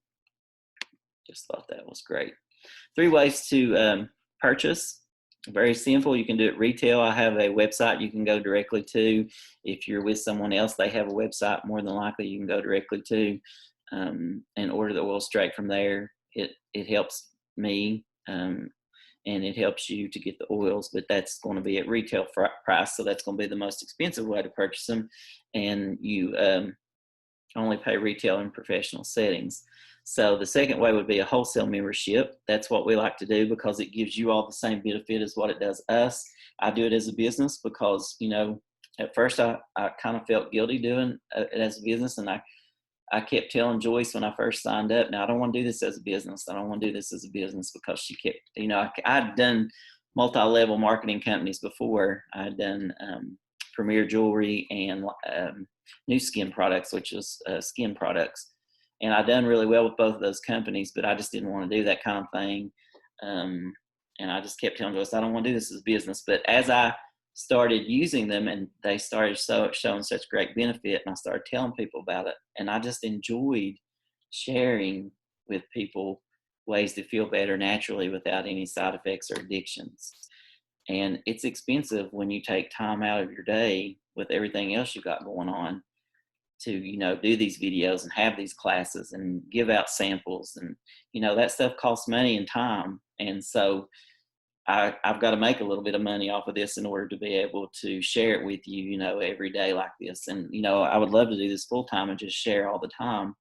just thought that was great. 3 ways to purchase. Very simple. You can do it retail. I have a website you can go directly to. If you're with someone else, they have a website more than likely you can go directly to and order the oil straight from there. It helps me and it helps you to get the oils, but that's going to be at retail price. So that's going to be the most expensive way to purchase them. And you only pay retail in professional settings. So the second way would be a wholesale membership. That's what we like to do because it gives you all the same benefit as what it does us. I do it as a business because, you know, at first I kind of felt guilty doing it as a business. And I kept telling Joyce when I first signed up, now I don't want to do this as a business. I don't want to do this as a business, because she kept, you know, I'd done multi-level marketing companies before. I'd done Premier Jewelry and New Skin Products, which was skin products. And I'd done really well with both of those companies, but I just didn't want to do that kind of thing. And I just kept telling Joyce, I don't want to do this as a business. But as I started using them and they started showing such great benefit, and I started telling people about it, and I just enjoyed sharing with people ways to feel better naturally without any side effects or addictions. And it's expensive when you take time out of your day with everything else you got going on to, you know, do these videos and have these classes and give out samples, and, you know, that stuff costs money and time. And so I've got to make a little bit of money off of this in order to be able to share it with you, you know, every day like this. And, you know, I would love to do this full time and just share all the time.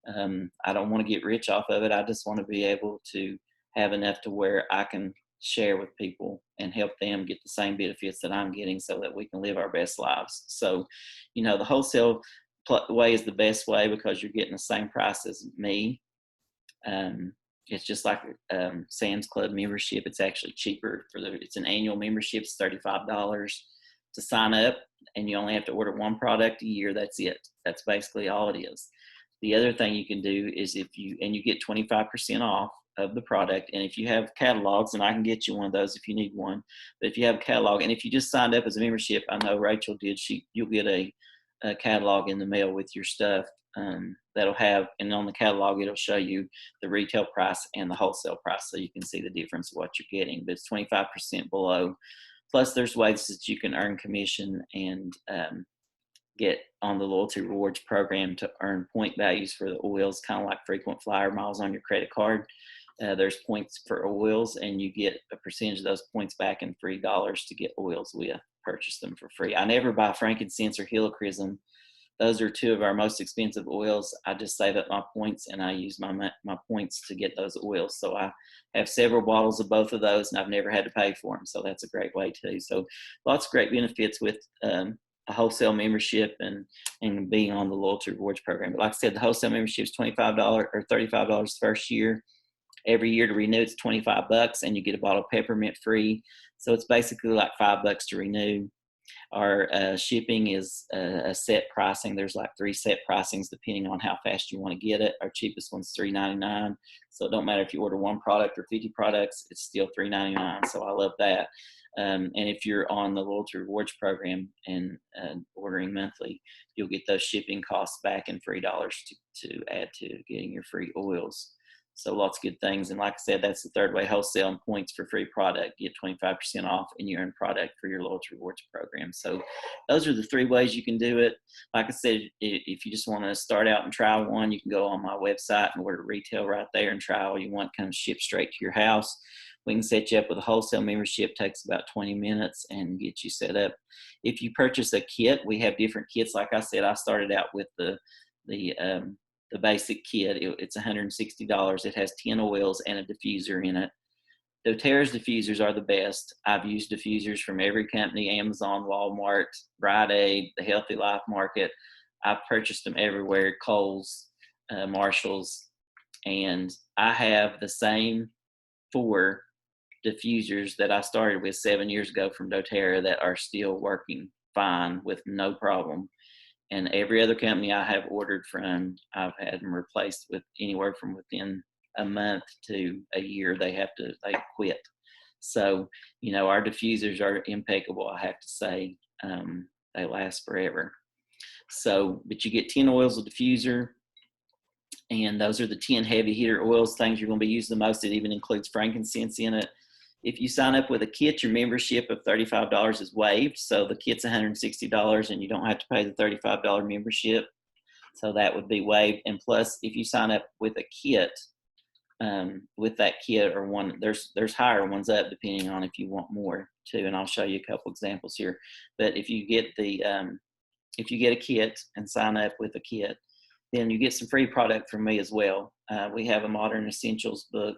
I don't want to get rich off of it. I just want to be able to have enough to where I can share with people and help them get the same benefits that I'm getting so that we can live our best lives. So, the wholesale way is the best way because you're getting the same price as me. It's just like Sam's Club membership. It's actually cheaper it's an annual membership. It's $35 to sign up, and you only have to order one product a year. That's it. That's basically all it is. The other thing you can do is you get 25% off of the product. And if you have catalogs, and I can get you one of those if you need one, but if you have a catalog, and if you just signed up as a membership, I know Rachel did, you'll get a catalog in the mail with your stuff. That'll have, and on the catalog, it'll show you the retail price and the wholesale price so you can see the difference of what you're getting. But it's 25% below. Plus, there's ways that you can earn commission and get on the loyalty rewards program to earn point values for the oils, kind of like frequent flyer miles on your credit card. There's points for oils, and you get a percentage of those points back in free dollars to get oils with. Purchase them for free. I never buy frankincense or helichrysum. Those are two of our most expensive oils. I just save up my points, and I use my points to get those oils. So I have several bottles of both of those, and I've never had to pay for them. So that's a great way too. So lots of great benefits with a wholesale membership and being on the loyalty rewards program. But like I said, the wholesale membership is $25 or $35 the first year. Every year to renew, it's $25, and you get a bottle of peppermint free. So it's basically like $5 to renew. Our shipping is a set pricing. There's like 3 set pricings depending on how fast you want to get it. Our cheapest one's $3.99. So it don't matter if you order 1 product or 50 products, it's still $3.99. So I love that. And if you're on the loyalty rewards program and ordering monthly, you'll get those shipping costs back in free dollars to add to getting your free oils. So lots of good things. And like I said, that's the third way, wholesale and points for free product. Get 25% off and you earn product for your loyalty rewards program. So those are the 3 ways you can do it. Like I said, if you just want to start out and try one, you can go on my website and order retail right there and try all you want, kind of shipped straight to your house. We can set you up with a wholesale membership. Takes about 20 minutes and get you set up. If you purchase a kit, we have different kits. Like I said, I started out with the basic kit. It's $160. It has 10 oils and a diffuser in it. doTERRA's diffusers are the best. I've used diffusers from every company: Amazon, Walmart, Rite Aid, the Healthy Life Market. I've purchased them everywhere, Kohl's, Marshall's, and I have the same 4 diffusers that I started with 7 years ago from doTERRA that are still working fine with no problem. And every other company I have ordered from, I've had them replaced with anywhere from within a month to a year. They quit. So, our diffusers are impeccable, I have to say. They last forever. So, but you get 10 oils of diffuser, and those are the 10 heavy hitter oils, things you're going to be using the most. It even includes frankincense in it. If you sign up with a kit, your membership of $35 is waived. So the kit's $160 and you don't have to pay the $35 membership. So that would be waived. And plus, if you sign up with a kit, with that kit or one, there's higher ones up depending on if you want more too. And I'll show you a couple examples here. But if you get if you get a kit and sign up with a kit, then you get some free product from me as well. We have a Modern Essentials book.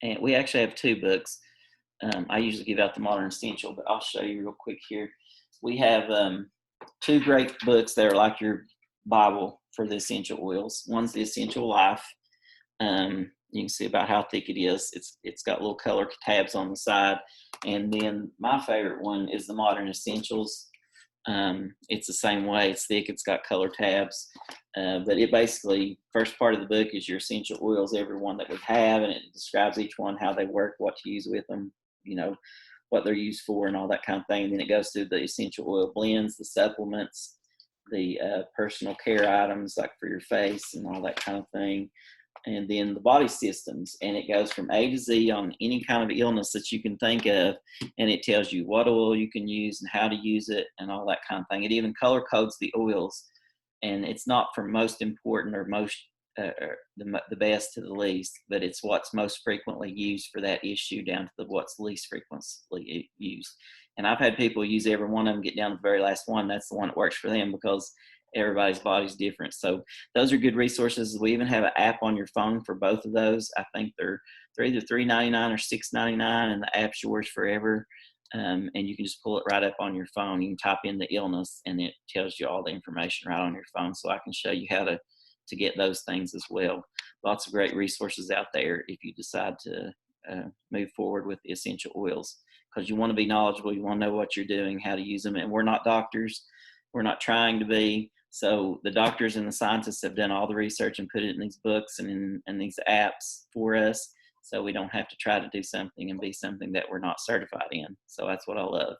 And we actually have 2 books. I usually give out the Modern Essential, but I'll show you real quick here. We have 2 great books that are like your Bible for the essential oils. One's the Essential Life. You can see about how thick it is. It's got little color tabs on the side. And then my favorite one is the Modern Essentials. It's the same way. It's thick. It's got color tabs. But it basically, first part of the book is your essential oils, every one that we have, and it describes each one, how they work, what to use with them, what they're used for and all that kind of thing. And then it goes through the essential oil blends, the supplements, the personal care items like for your face and all that kind of thing. And then the body systems, and it goes from A to Z on any kind of illness that you can think of, and it tells you what oil you can use and how to use it and all that kind of thing. It even color codes the oils, and it's not from most important or most the best to the least, but it's what's most frequently used for that issue down to what's least frequently used. And I've had people use every one of them, get down to the very last one. That's the one that works for them, because everybody's body's different. So those are good resources. We even have an app on your phone for both of those. I think they're either $3.99 or $6.99, and the app's yours forever. And you can just pull it right up on your phone. You can type in the illness, and it tells you all the information right on your phone. So I can show you how to get those things as well. Lots of great resources out there if you decide to move forward with the essential oils, because you want to be knowledgeable. You want to know what you're doing, how to use them. And we're not doctors. We're not trying to be. So the doctors and the scientists have done all the research and put it in these books and in these apps for us. So we don't have to try to do something and be something that we're not certified in. So that's what I love.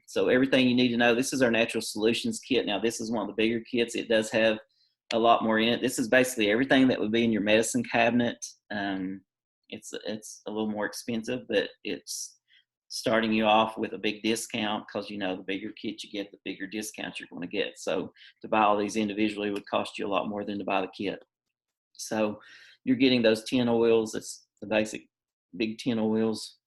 So everything you need to know. This is our natural solutions kit. Now this is one of the bigger kits. It does have a lot more in it. This is basically everything that would be in your medicine cabinet. It's a little more expensive, but it's starting you off with a big discount, because you know the bigger kit you get, the bigger discount you're going to get. So to buy all these individually would cost you a lot more than to buy the kit. So you're getting those 10 oils. It's the basic big 10 oils,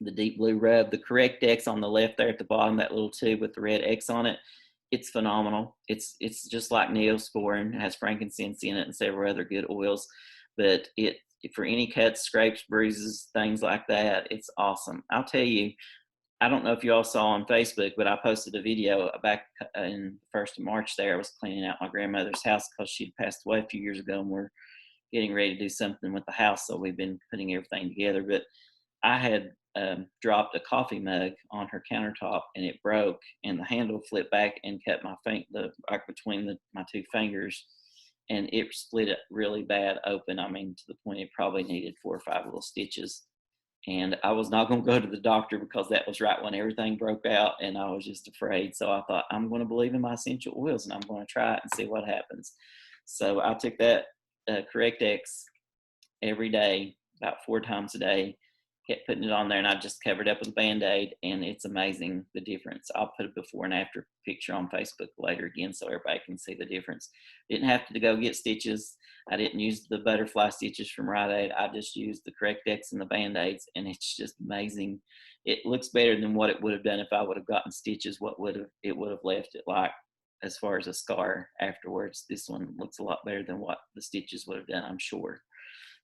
the deep blue rub, the correct X on the left there at the bottom, that little tube with the red X on it. It's phenomenal. It's just like Neosporin. It has frankincense in it and several other good oils, but for any cuts, scrapes, bruises, things like that, it's awesome. I'll tell you, I don't know if you all saw on Facebook, but I posted a video back in the 1st of March there. I was cleaning out my grandmother's house because she'd passed away a few years ago, and we're getting ready to do something with the house, so we've been putting everything together. But I had dropped a coffee mug on her countertop, and it broke, and the handle flipped back and cut my back between my two fingers, and it split it really bad open. I mean, to the point it probably needed 4 or 5 little stitches. And I was not going to go to the doctor because that was right when everything broke out, and I was just afraid. So I thought, I'm going to believe in my essential oils, and I'm going to try it and see what happens. So I took that Correct X every day, about 4 times a day, kept putting it on there, and I just covered up with a Band-Aid, and it's amazing the difference. I'll put a before and after picture on Facebook later again so everybody can see the difference. Didn't have to go get stitches. I didn't use the butterfly stitches from Rite Aid. I just used the Correct X and the Band-Aids, and it's just amazing. It looks better than what it would have done if I would have gotten stitches. It would have left it like, as far as a scar afterwards. This one looks a lot better than what the stitches would have done, I'm sure.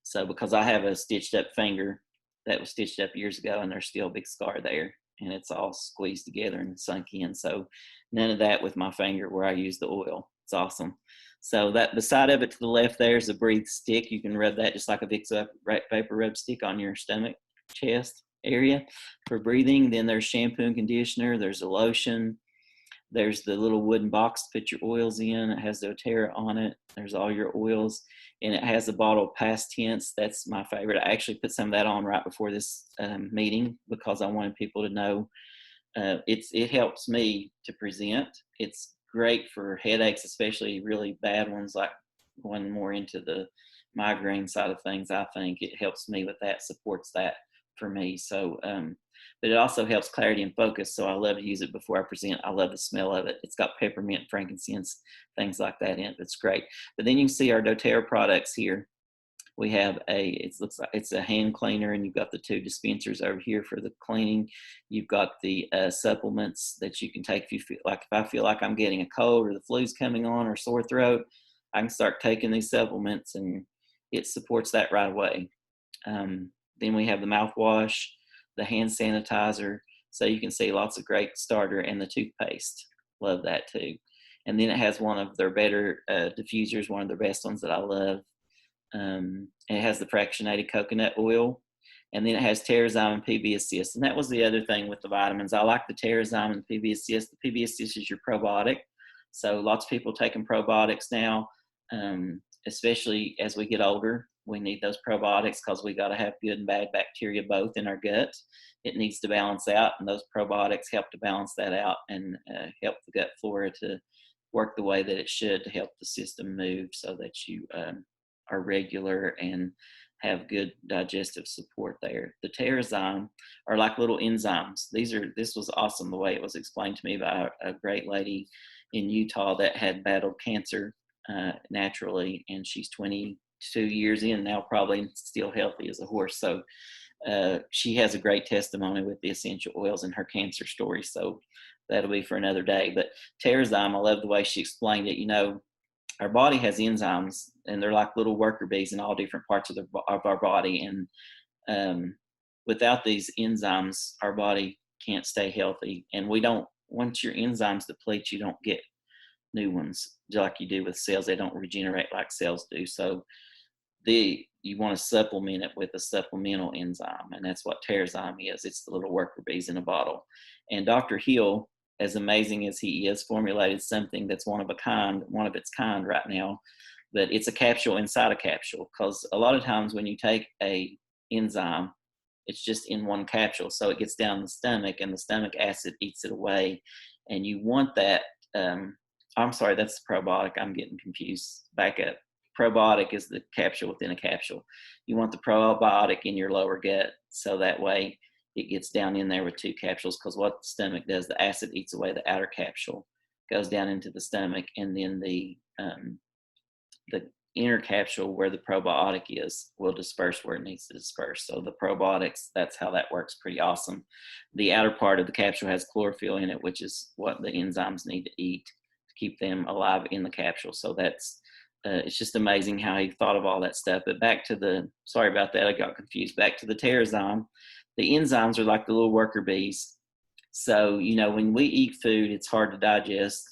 So because I have a stitched up finger that was stitched up years ago, and there's still a big scar there, and it's all squeezed together and sunk in. So none of that with my finger where I use the oil. It's awesome. So that the side of it to the left there is a breathe stick. You can rub that just like a Vicks vapor rub stick on your stomach, chest area for breathing. Then there's shampoo and conditioner. There's a lotion. There's the little wooden box to put your oils in. It has doTERRA on it. There's all your oils, and it has a bottle of past tense. That's my favorite. I actually put some of that on right before this meeting because I wanted people to know it helps me to present. It's great for headaches, especially really bad ones, like going more into the migraine side of things. I think it helps me with that, supports that for me. So, but it also helps clarity and focus. So I love to use it before I present. I love the smell of it. It's got peppermint, frankincense, things like that in it. It's great. But then you can see our doTERRA products here. We have it looks like it's a hand cleaner, and you've got the 2 dispensers over here for the cleaning. You've got the supplements that you can take if you feel like, if I feel like I'm getting a cold or the flu's coming on or sore throat, I can start taking these supplements, and it supports that right away. Then we have the mouthwash, the hand sanitizer. So you can see lots of great starter, and the toothpaste. Love that too. And then it has one of their better diffusers, one of their best ones that I love. It has the fractionated coconut oil, and then it has Terrazyme and PB Assist. And that was the other thing with the vitamins. I like the Terrazyme and PB Assist. The PB Assist is your probiotic. So lots of people taking probiotics now, especially as we get older. We need those probiotics because we got to have good and bad bacteria both in our gut. It needs to balance out, and those probiotics help to balance that out and help the gut flora to work the way that it should to help the system move so that you are regular and have good digestive support there. The Terrazyme are like little enzymes. This was awesome the way it was explained to me by a great lady in Utah that had battled cancer naturally, and she's 22 years in now, probably still healthy as a horse. So she has a great testimony with the essential oils in her cancer story. So that'll be for another day. But Terrazyme, I love the way she explained it. You know, our body has enzymes, and they're like little worker bees in all different parts of our body. And without these enzymes, our body can't stay healthy. And we don't, once your enzymes deplete, you don't get new ones like you do with cells. They don't regenerate like cells do. So you want to supplement it with a supplemental enzyme, and that's what Terrazyme is. It's the little worker bees in a bottle. And Dr. Hill, as amazing as he is, formulated something that's one of its kind right now. But it's a capsule inside a capsule, because a lot of times when you take a enzyme, it's just in one capsule, so it gets down the stomach, and the stomach acid eats it away. And you want that. I'm sorry, that's the probiotic. I'm getting confused. Back up. Probiotic is the capsule within a capsule. You want the probiotic in your lower gut, so that way it gets down in there with two capsules, because what the stomach does, the acid eats away the outer capsule, goes down into the stomach, and then the inner capsule where the probiotic is will disperse where it needs to disperse. So the probiotics, that's how that works. Pretty awesome. The outer part of the capsule has chlorophyll in it, which is what the enzymes need to eat to keep them alive in the capsule. So that's it's just amazing how he thought of all that stuff. But back to sorry about that, I got confused. Back to the Terrazyme. The enzymes are like the little worker bees. So, you know, when we eat food, it's hard to digest,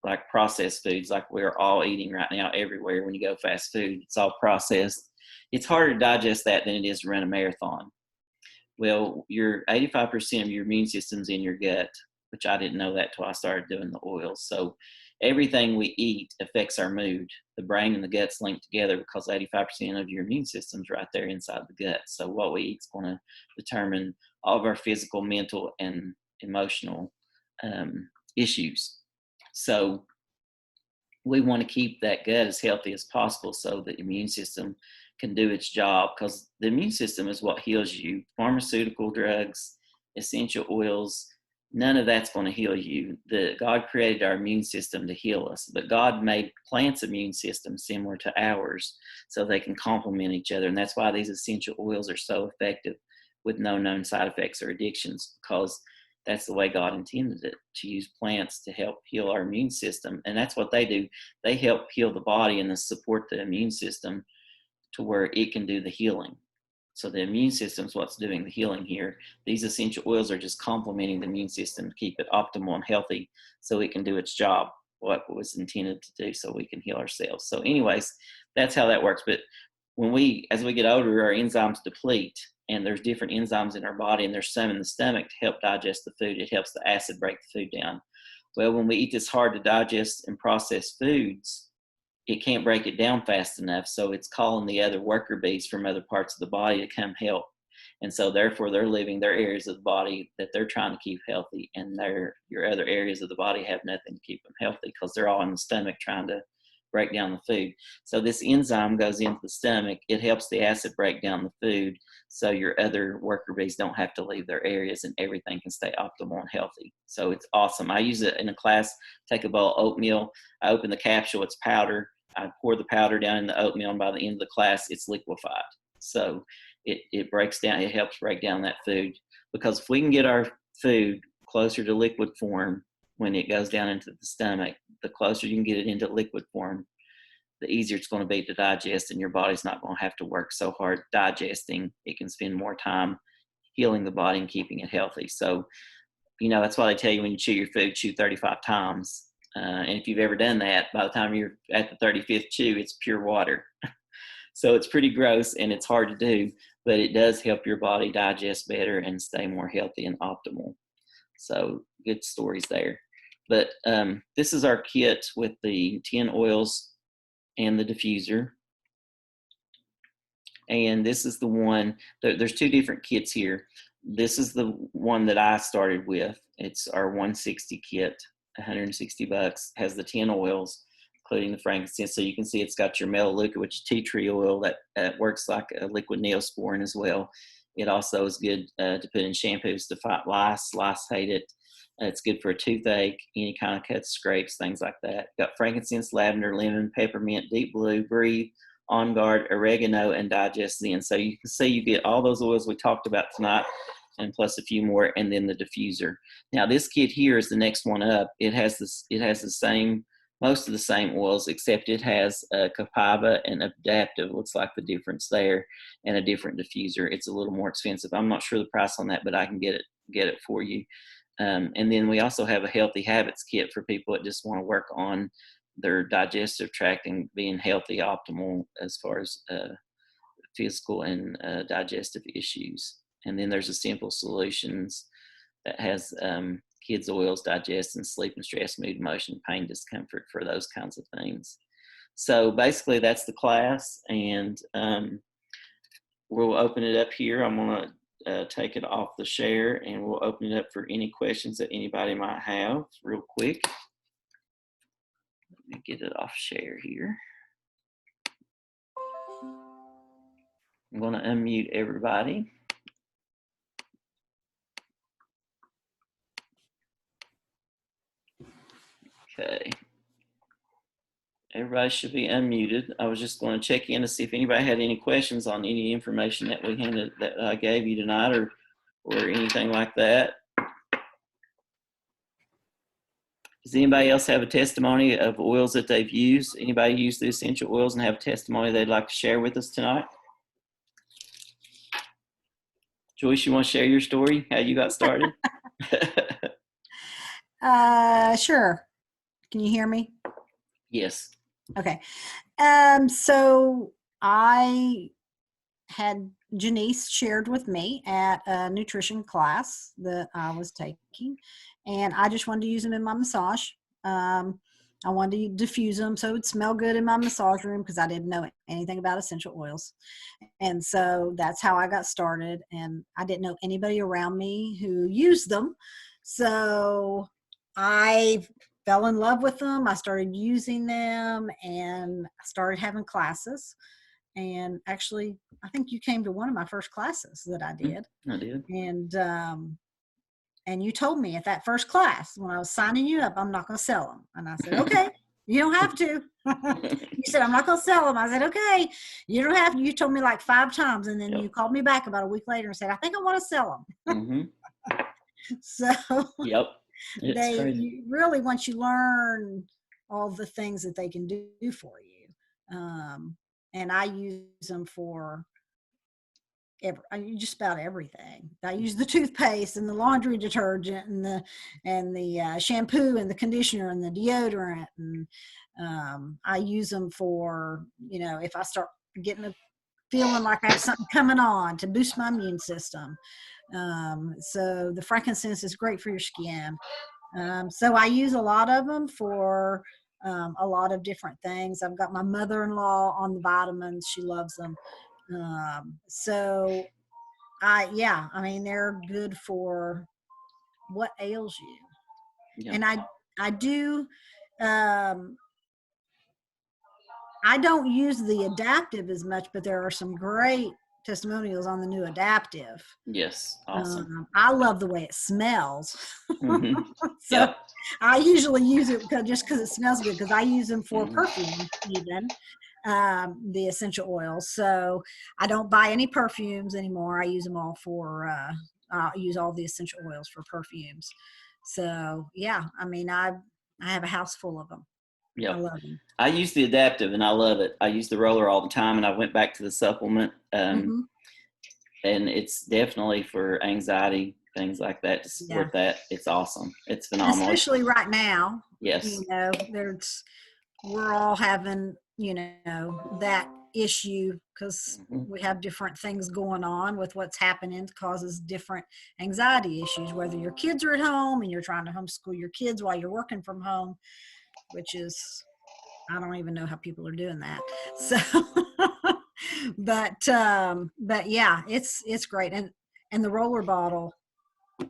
like processed foods, like we're all eating right now everywhere. When you go fast food, it's all processed. It's harder to digest that than it is to run a marathon. Well, your 85% of your immune system's in your gut, which I didn't know that till I started doing the oils. So everything we eat affects our mood. The brain and the gut's linked together, because 85% of your immune system's right there inside the gut. So what we eat is going to determine all of our physical, mental, and emotional issues. So we want to keep that gut as healthy as possible, so the immune system can do its job, because the immune system is what heals you. Pharmaceutical drugs, essential oils, none of that's going to heal you. God created our immune system to heal us, but God made plants' immune system similar to ours, so they can complement each other. And that's why these essential oils are so effective with no known side effects or addictions, because that's the way God intended it, to use plants to help heal our immune system. And that's what they do. They help heal the body and support the immune system to where it can do the healing. So the immune system is what's doing the healing here. These essential oils are just complementing the immune system to keep it optimal and healthy, so it can do its job, what it was intended to do, so we can heal ourselves. So anyways, that's how that works. But as we get older, our enzymes deplete, and there's different enzymes in our body, and there's some in the stomach to help digest the food. It helps the acid break the food down. Well, when we eat this hard to digest and processed foods, it can't break it down fast enough. So it's calling the other worker bees from other parts of the body to come help. And so therefore they're leaving their areas of the body that they're trying to keep healthy, and your other areas of the body have nothing to keep them healthy, because they're all in the stomach trying to break down the food. So this enzyme goes into the stomach. It helps the acid break down the food, so your other worker bees don't have to leave their areas, and everything can stay optimal and healthy. So it's awesome. I use it in a class. Take a bowl of oatmeal. I open the capsule. It's powder. I pour the powder down in the oatmeal, and by the end of the class, it's liquefied. So it breaks down. It helps break down that food, because if we can get our food closer to liquid form when it goes down into the stomach, the closer you can get it into liquid form, the easier it's going to be to digest, and your body's not going to have to work so hard digesting. It can spend more time healing the body and keeping it healthy. So, you know, that's why they tell you when you chew your food, chew 35 times. And if you've ever done that, by the time you're at the 35th chew, it's pure water. So it's pretty gross and it's hard to do, but it does help your body digest better and stay more healthy and optimal. So good stories there. But this is our kit with the 10 oils and the diffuser. And this is the one, there's two different kits here. This is the one that I started with. It's our 160 kit, $160, has the 10 oils, including the frankincense. So you can see it's got your melaleuca, which is tea tree oil that works like a liquid neosporin as well. It also is good to put in shampoos to fight lice. Lice hate it. It's good for a toothache, any kind of cuts, scrapes, things like that. Got frankincense, lavender, lemon, peppermint, deep blue, breathe, On Guard, oregano, and Digest Zen. So you can see you get all those oils we talked about tonight, and plus a few more, and then the diffuser. Now this kit here is the next one up. It has this. It has the same, most of the same oils, except it has Copaiba and Adaptive. Looks like the difference there, and a different diffuser. It's a little more expensive. I'm not sure the price on that, but I can get it for you. And then we also have a Healthy Habits kit for people that just want to work on their digestive tract and being healthy, optimal as far as physical and digestive issues. And then there's a Simple Solutions that has kids oils, digest and sleep and stress, mood, emotion, pain, discomfort, for those kinds of things. So basically that's the class, and we'll open it up here. I'm going to take it off the share, and we'll open it up for any questions that anybody might have real quick. Let me get it off share here. I'm going to unmute everybody. Okay. Everybody should be unmuted. I was just going to check in to see if anybody had any questions on any information that we handed, that I gave you tonight, or anything like that. Does anybody else have a testimony of oils that they've used? Anybody use the essential oils and have a testimony they'd like to share with us tonight? Joyce, you want to share your story, how you got started? Sure. Can you hear me? Yes. Okay. So I had Janice shared with me at a nutrition class that I was taking, and I just wanted to use them in my massage. I wanted to diffuse them so it would smell good in my massage room, because I didn't know anything about essential oils. And so that's how I got started, and I didn't know anybody around me who used them. So I fell in love with them. I started using them, and I started having classes. And actually, I think you came to one of my first classes that I did. I did. And you told me at that first class, when I was signing you up, I'm not going to sell them. And I said, okay, you don't have to. You said, I'm not going to sell them. I said, okay, you don't have to. You told me like 5 times. And then you called me back about a week later and said, I think I want to sell them. So yep. You really, once you learn all the things that they can do for you. And I use them for just about everything. I use the toothpaste and the laundry detergent and the shampoo and the conditioner and the deodorant, and I use them for, if I start getting feeling like I have something coming on, to boost my immune system. So the frankincense is great for your skin. So I use a lot of them for a lot of different things. I've got my mother-in-law on the vitamins. She loves them. So they're good for what ails you. Yeah. And I do, I don't use the Adaptive as much, but there are some great testimonials on the new Adaptive. Yes. Awesome. I love the way it smells. So I usually use it just because it smells good, because I use them for perfume even. The essential oils. So I don't buy any perfumes anymore. I use them all for, I use all the essential oils for perfumes. So yeah, I have a house full of them. Yeah. I love them. I use the Adaptive and I love it. I use the roller all the time, and I went back to the supplement. And it's definitely for anxiety, things like that, to support that. It's awesome. It's phenomenal. Especially right now. Yes. We're all having, that issue, because we have different things going on with what's happening, causes different anxiety issues, whether your kids are at home and you're trying to homeschool your kids while you're working from home, which is, I don't even know how people are doing that. So, but yeah, it's great. And the roller bottle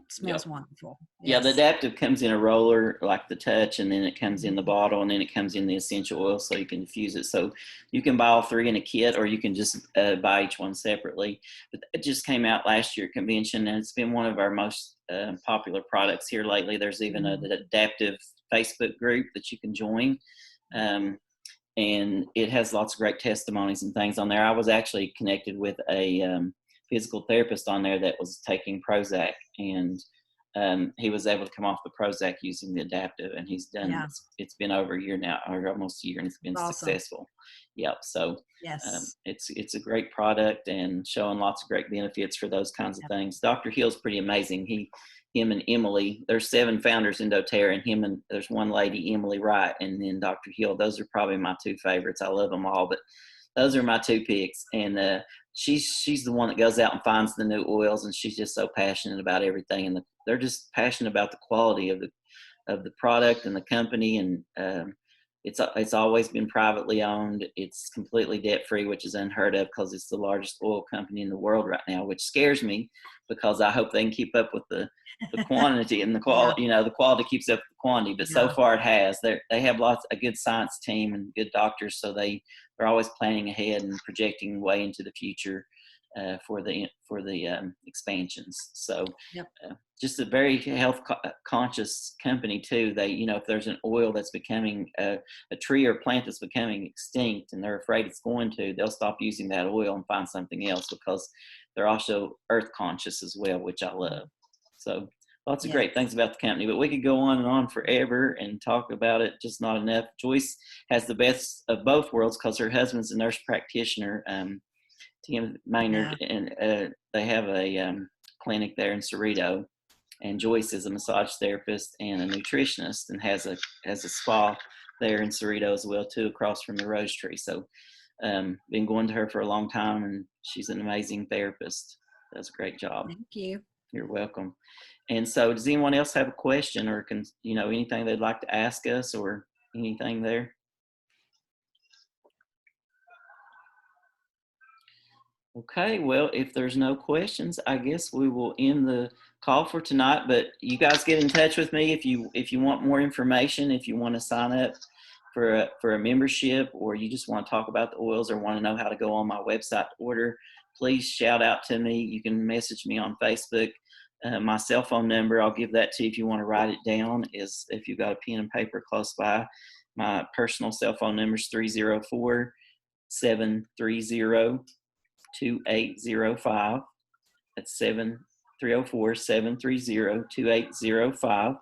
smells wonderful. Yes. Yeah, the Adaptive comes in a roller like the Touch, and then it comes in the bottle, and then it comes in the essential oil, so you can infuse it. So you can buy all 3 in a kit, or you can just buy each one separately. But it just came out last year at convention, and it's been one of our most popular products here lately. There's even an Adaptive Facebook group that you can join. and it has lots of great testimonies and things on there. I was actually connected with a physical therapist on there that was taking Prozac, and he was able to come off the Prozac using the adaptive, and he's done. Yeah. It's been over a year now, or almost a year, and it's been Awesome. successful. Yep. So Yes. it's a great product and showing lots of great benefits for those kinds of things. Dr. Hill's pretty amazing. Him and Emily, there's 7 founders in doTERRA, and there's one lady, Emily Wright, and then Dr. Hill. Those are probably my 2 favorites. I love them all, but those are my 2 picks. And she's the one that goes out and finds the new oils, and she's just so passionate about everything. And they're just passionate about the quality of the product and the company. And it's always been privately owned. It's completely debt free, which is unheard of because it's the largest oil company in the world right now, which scares me because I hope they can keep up with the quantity and the quality. Yeah. The quality keeps up with the quantity. But so far it has. They have a good science team and good doctors, so they're always planning ahead and projecting way into the future for the expansions. So just a very health conscious company too. They, if there's an oil that's becoming a tree or plant that's becoming extinct and they're afraid it's going to, they'll stop using that oil and find something else because they're also earth conscious as well, which I love. So lots of great things about the company, but we could go on and on forever and talk about it, just not enough. Joyce has the best of both worlds because her husband's a nurse practitioner, Tim Maynard, and they have a clinic there in Cerrito. And Joyce is a massage therapist and a nutritionist, and has a spa there in Cerrito as well too, across from the Rose Tree. So, been going to her for a long time, and she's an amazing therapist. Does a great job. Thank you. You're welcome. And so, does anyone else have a question or anything they'd like to ask us or anything there? Okay, well, if there's no questions, I guess we will end the call for tonight. But you guys get in touch with me if you want more information, if you want to sign up for a membership, or you just want to talk about the oils or want to know how to go on my website to order, please shout out to me. You can message me on Facebook. My cell phone number, I'll give that to you if you want to write it down, is if you've got a pen and paper close by. My personal cell phone number is 304-730-2805. That's 304-730-2805.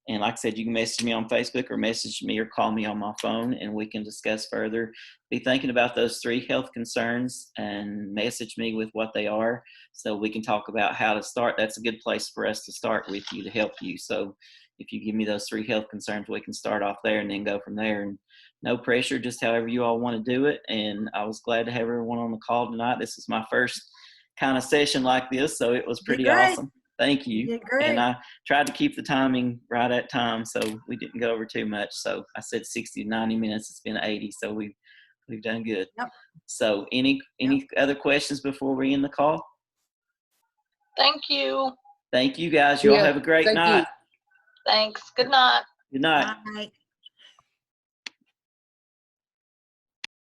And like I said, you can message me on Facebook or message me or call me on my phone, and we can discuss further. Be thinking about those 3 health concerns and message me with what they are so we can talk about how to start. That's a good place for us to start with you to help you. So if you give me those 3 health concerns, we can start off there and then go from there. And no pressure, just however you all want to do it. And I was glad to have everyone on the call tonight. This is my first kind of session like this, so it was pretty awesome. Thank you. You did great. And I tried to keep the timing right at time, so we didn't go over too much. So I said 60 to 90 minutes. It's been 80, so we've done good. Yep. So any other questions before we end the call? Thank you. Thank you, guys. You all have a great night. Thanks. Good night. Good night. Bye.